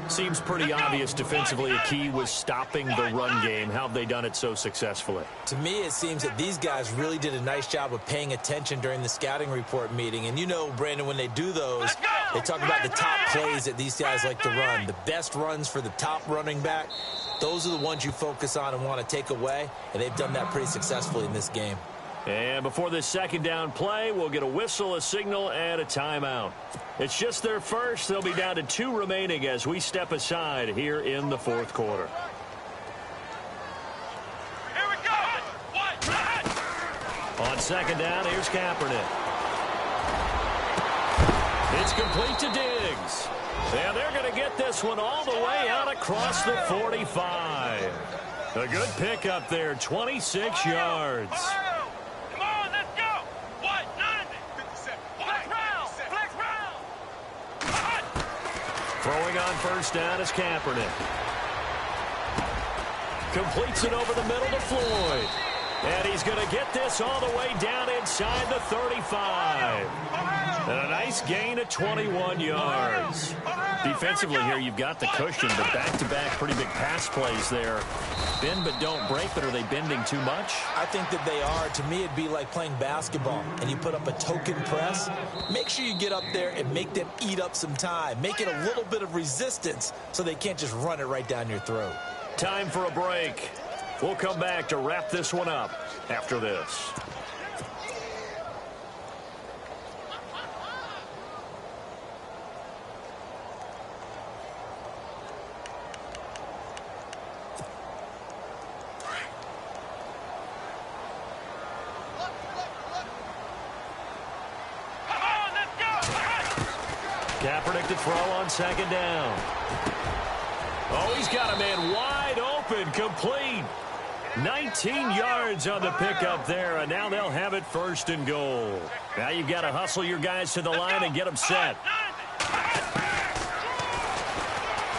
Seems pretty obvious defensively a key was stopping the run game. How have they done it so successfully? To me, it seems that these guys really did a nice job of paying attention during the scouting report meeting. And you know, Brandon, when they do those, they talk about the top plays that these guys like to run. The best runs for the top running back, those are the ones you focus on and want to take away. And they've done that pretty successfully in this game. And before this second down play, we'll get a whistle, a signal, and a timeout. It's just their first. They'll be down to 2 remaining as we step aside here in the fourth quarter. Here we go. On second down, here's Kaepernick. It's complete to Diggs. And they're going to get this one all the way out across the 45. A good pickup there, 26 yards. Come on, let's go. What? 90. Flex round. Flex round. Throwing on first down is Kaepernick. Completes it over the middle to Floyd. And he's going to get this all the way down inside the 35. And a nice gain of 21 yards. Defensively here, you've got the cushion, but back-to-back pretty big pass plays there. Bend but don't break, but are they bending too much? I think that they are. To me, it'd be like playing basketball, and you put up a token press. Make sure you get up there and make them eat up some time. Make it a little bit of resistance so they can't just run it right down your throat. Time for a break. We'll come back to wrap this one up after this. Kaepernick to throw on second down. Oh, he's got a man wide open, complete. 19 yards on the pickup there, and now they'll have it first and goal. Now you've got to hustle your guys to the line and get them set.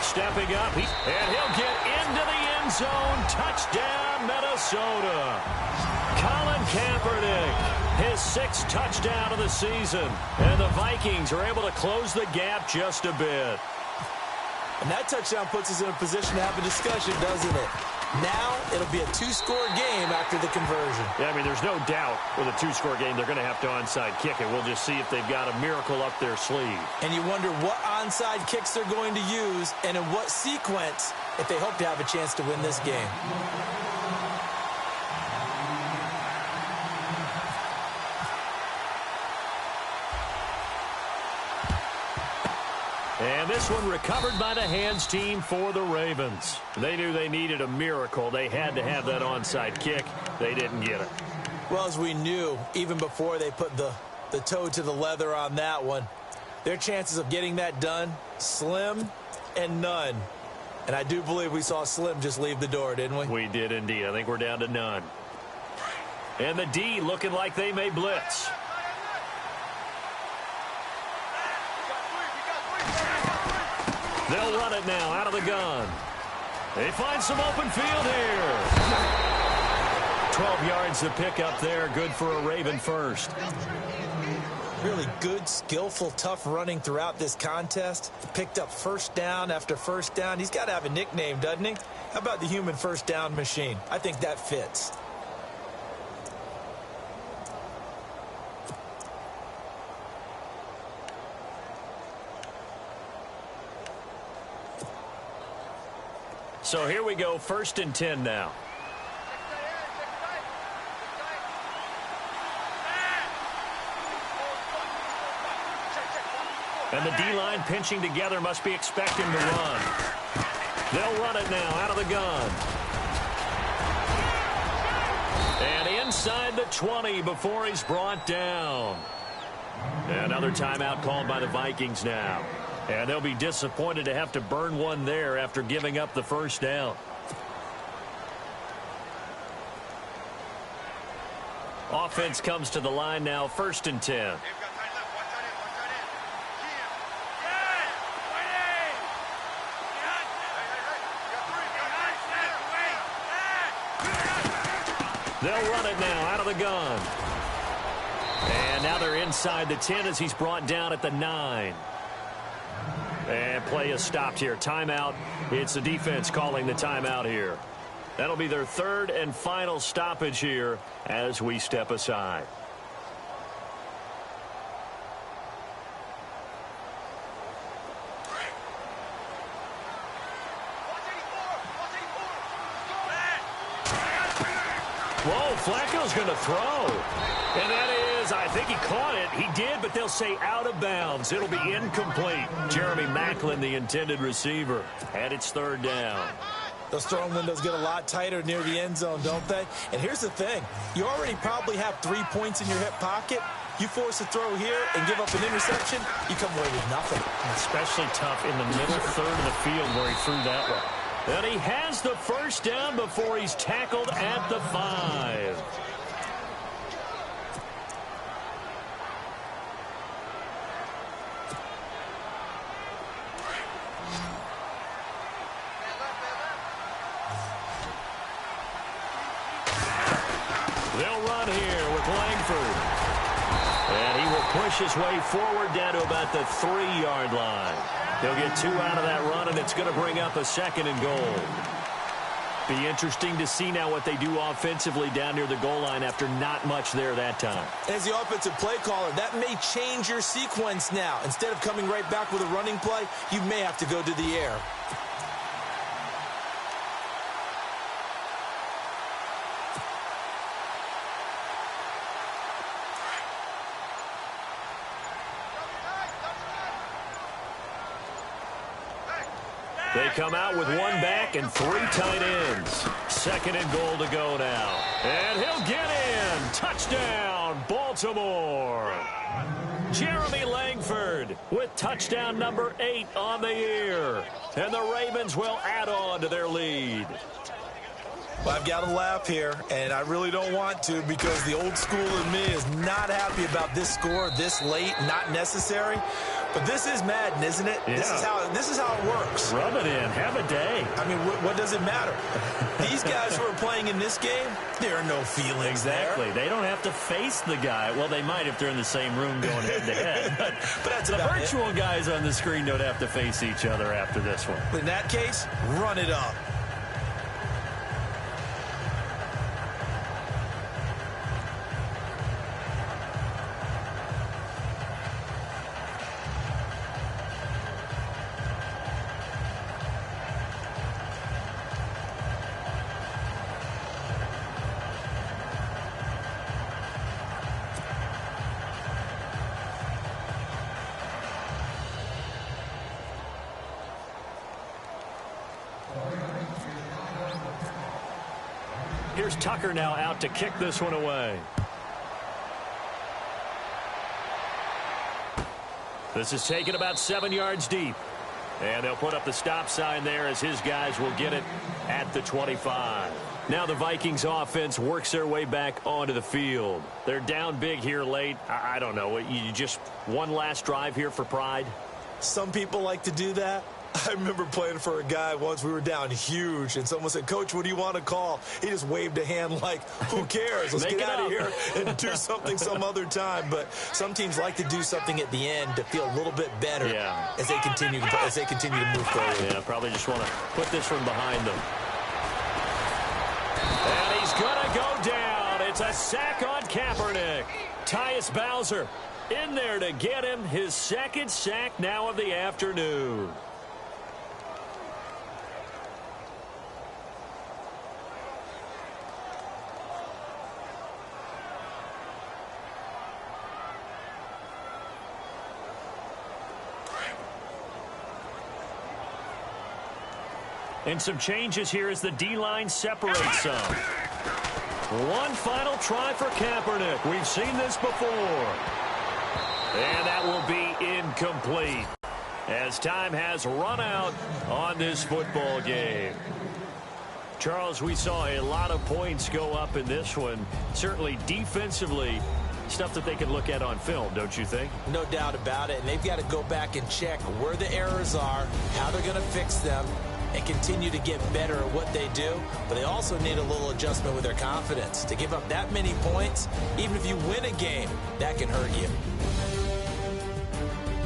Stepping up, and he'll get into the end zone. Touchdown, Minnesota. Colin Kaepernick, his 6th touchdown of the season. And the Vikings are able to close the gap just a bit. And that touchdown puts us in a position to have a discussion, doesn't it? Now it'll be a 2-score game after the conversion. Yeah, I mean, there's no doubt with a 2-score game they're going to have to onside kick it. We'll just see if they've got a miracle up their sleeve. And you wonder what onside kicks they're going to use and in what sequence if they hope to have a chance to win this game. And this one recovered by the hands team for the Ravens. They knew they needed a miracle. They had to have that onside kick. They didn't get it. Well, as we knew, even before they put the toe to the leather on that one, their chances of getting that done, slim and none. And I do believe we saw Slim just leave the door, didn't we? We did indeed. I think we're down to none. And the D looking like they may blitz. They'll run it now out of the gun. They find some open field here. 12 yards to pick up there. Good for a Raven first. Really good, skillful, tough running throughout this contest. Picked up first down after first down. He's got to have a nickname, doesn't he? How about the human first down machine? I think that fits. So here we go, 1st and 10 now. And the D-line pinching together, must be expecting to run. They'll run it now out of the gun. And inside the 20 before he's brought down. Another timeout called by the Vikings now. And they'll be disappointed to have to burn one there after giving up the first down. Offense comes to the line now, 1st and 10. They'll run it now out of the gun. And now they're inside the 10 as he's brought down at the 9. And play is stopped here. Timeout. It's the defense calling the timeout here. That'll be their third and final stoppage here as we step aside. Whoa, Flacco's going to throw. And that is, I think he caught it. He did, but they'll say out of bounds. It'll be incomplete. Jeremy Maclin, the intended receiver. And it's third down. Those throwing windows get a lot tighter near the end zone, don't they? And here's the thing. You already probably have 3 points in your hip pocket. You force a throw here and give up an interception, you come away with nothing. Especially tough in the middle third of the field where he threw that one. And he has the first down before he's tackled at the 5. They'll run here with Langford. And he will push his way forward down to about the 3-yard line. He'll get 2 out of that run, and it's going to bring up a 2nd and goal. Be interesting to see now what they do offensively down near the goal line after not much there that time. As the offensive play caller, that may change your sequence now. Instead of coming right back with a running play, you may have to go to the air. They come out with 1 back and 3 tight ends. 2nd and goal to go now. And he'll get in. Touchdown, Baltimore. Jeremy Langford with touchdown number 8 on the year. And the Ravens will add on to their lead. Well, I've got to laugh here, and I really don't want to because the old school in me is not happy about this score this late, not necessary. But this is Madden, isn't it? Yeah. This is how it works. Rub it in. Have a day. I mean, what does it matter? These guys who are playing in this game, there are no feelings Exactly. there. They don't have to face the guy. Well, they might if they're in the same room going head-to-head. But that's the about virtual guys on the screen don't have to face each other after this one. In that case, run it up. Here's Tucker now out to kick this one away. This is taken about 7 yards deep. And they'll put up the stop sign there as his guys will get it at the 25. Now the Vikings offense works their way back onto the field. They're down big here late. I don't know. You just one last drive here for pride? Some people like to do that. I remember playing for a guy once. We were down huge, and someone said, "Coach, what do you want to call?" He just waved a hand like, who cares? Let's get out of here and do something some other time. But some teams like to do something at the end to feel a little bit better as they continue to move forward. Yeah, probably just want to put this one behind them. And he's going to go down. It's a sack on Kaepernick. Tyus Bowser in there to get him his 2nd sack now of the afternoon. And some changes here as the D-line separates some. One final try for Kaepernick. We've seen this before. And that will be incomplete as time has run out on this football game. Charles, we saw a lot of points go up in this one. Certainly defensively, stuff that they can look at on film, don't you think? No doubt about it. And they've got to go back and check where the errors are, how they're going to fix them, and continue to get better at what they do, but they also need a little adjustment with their confidence. To give up that many points, even if you win a game, that can hurt you.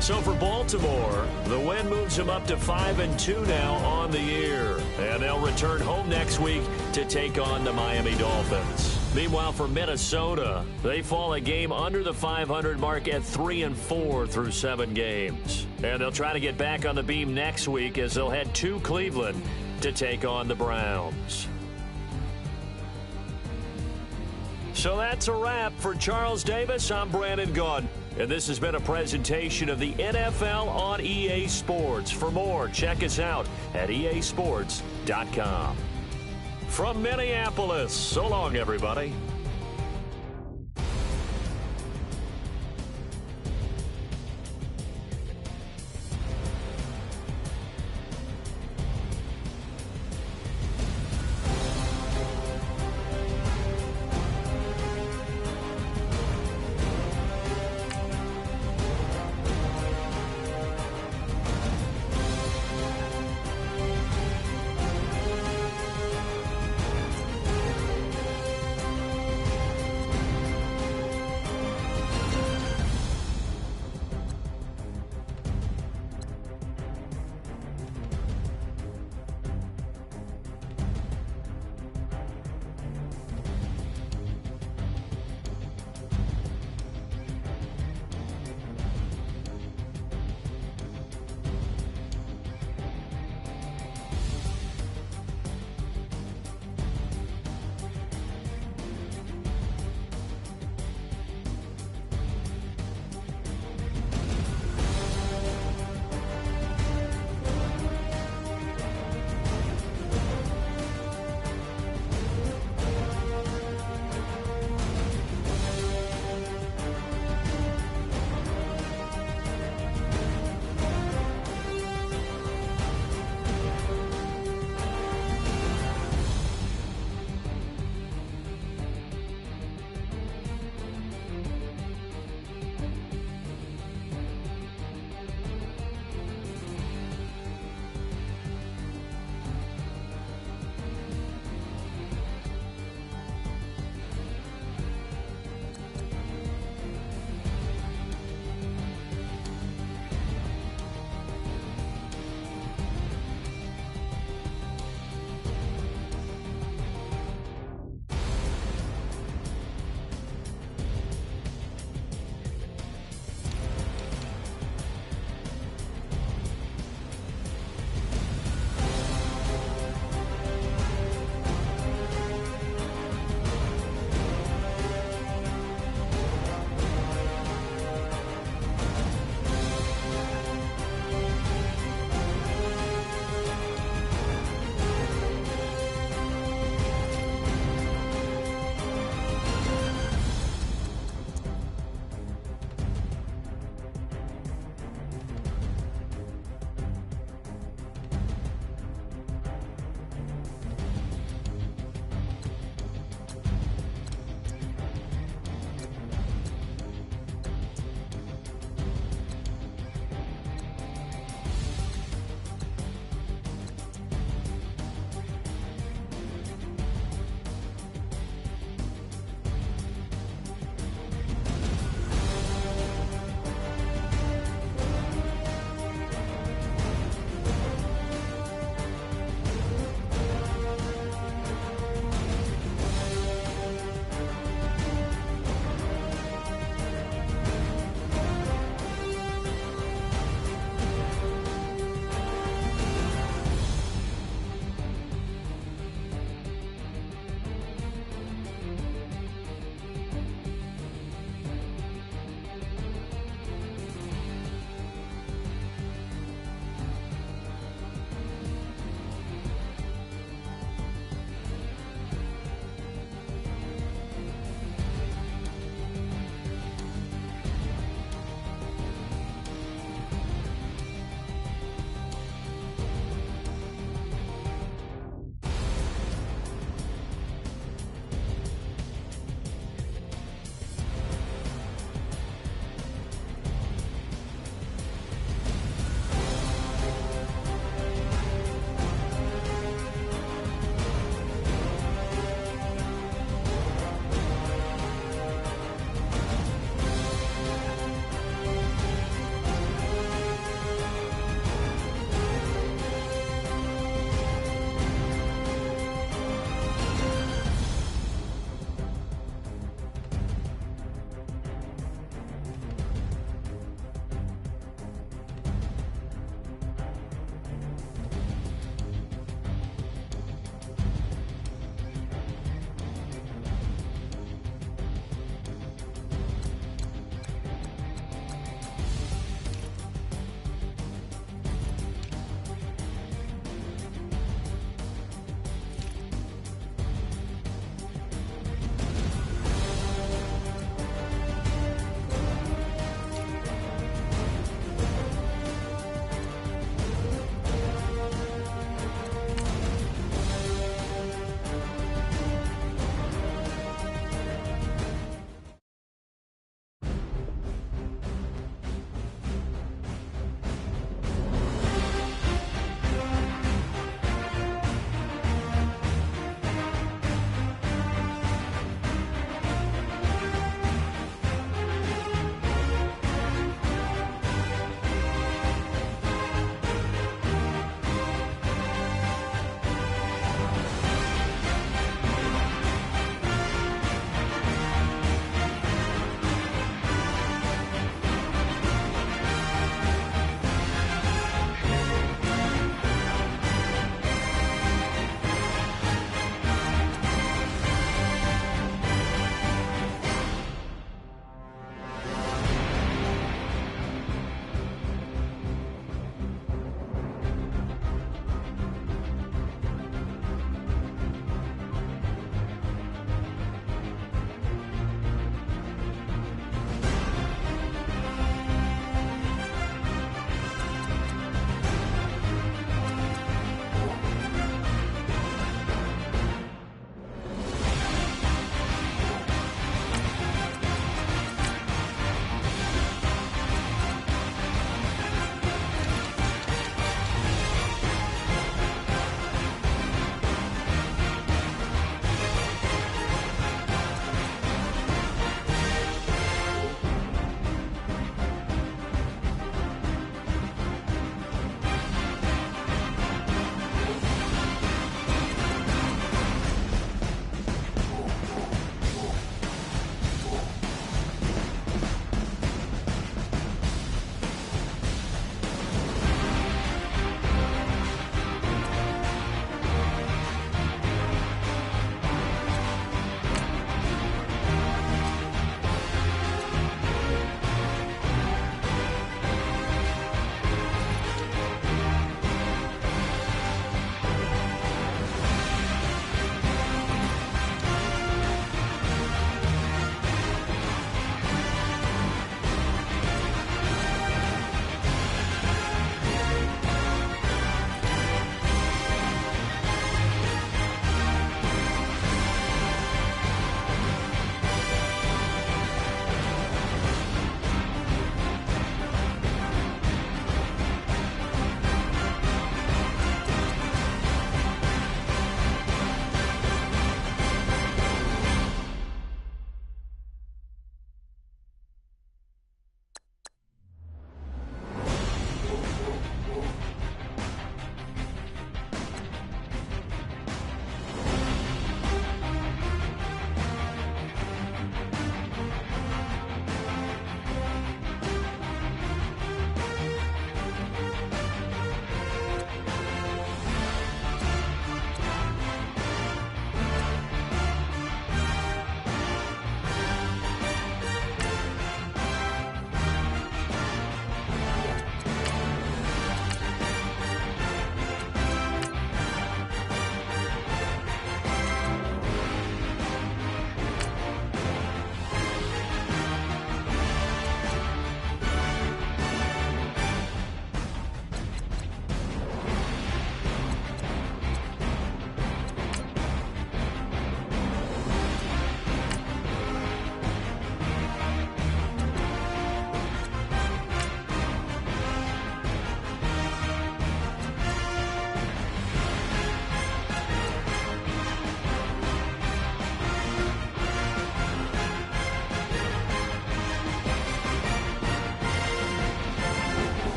So for Baltimore, the win moves them up to 5-2 now on the year. And they'll return home next week to take on the Miami Dolphins. Meanwhile, for Minnesota, they fall a game under the 500 mark at 3-4 through 7 games. And they'll try to get back on the beam next week as they'll head to Cleveland to take on the Browns. So that's a wrap. For Charles Davis, I'm Brandon Gaudin. And this has been a presentation of the NFL on EA Sports. For more, check us out at easports.com. From Minneapolis, so long, everybody.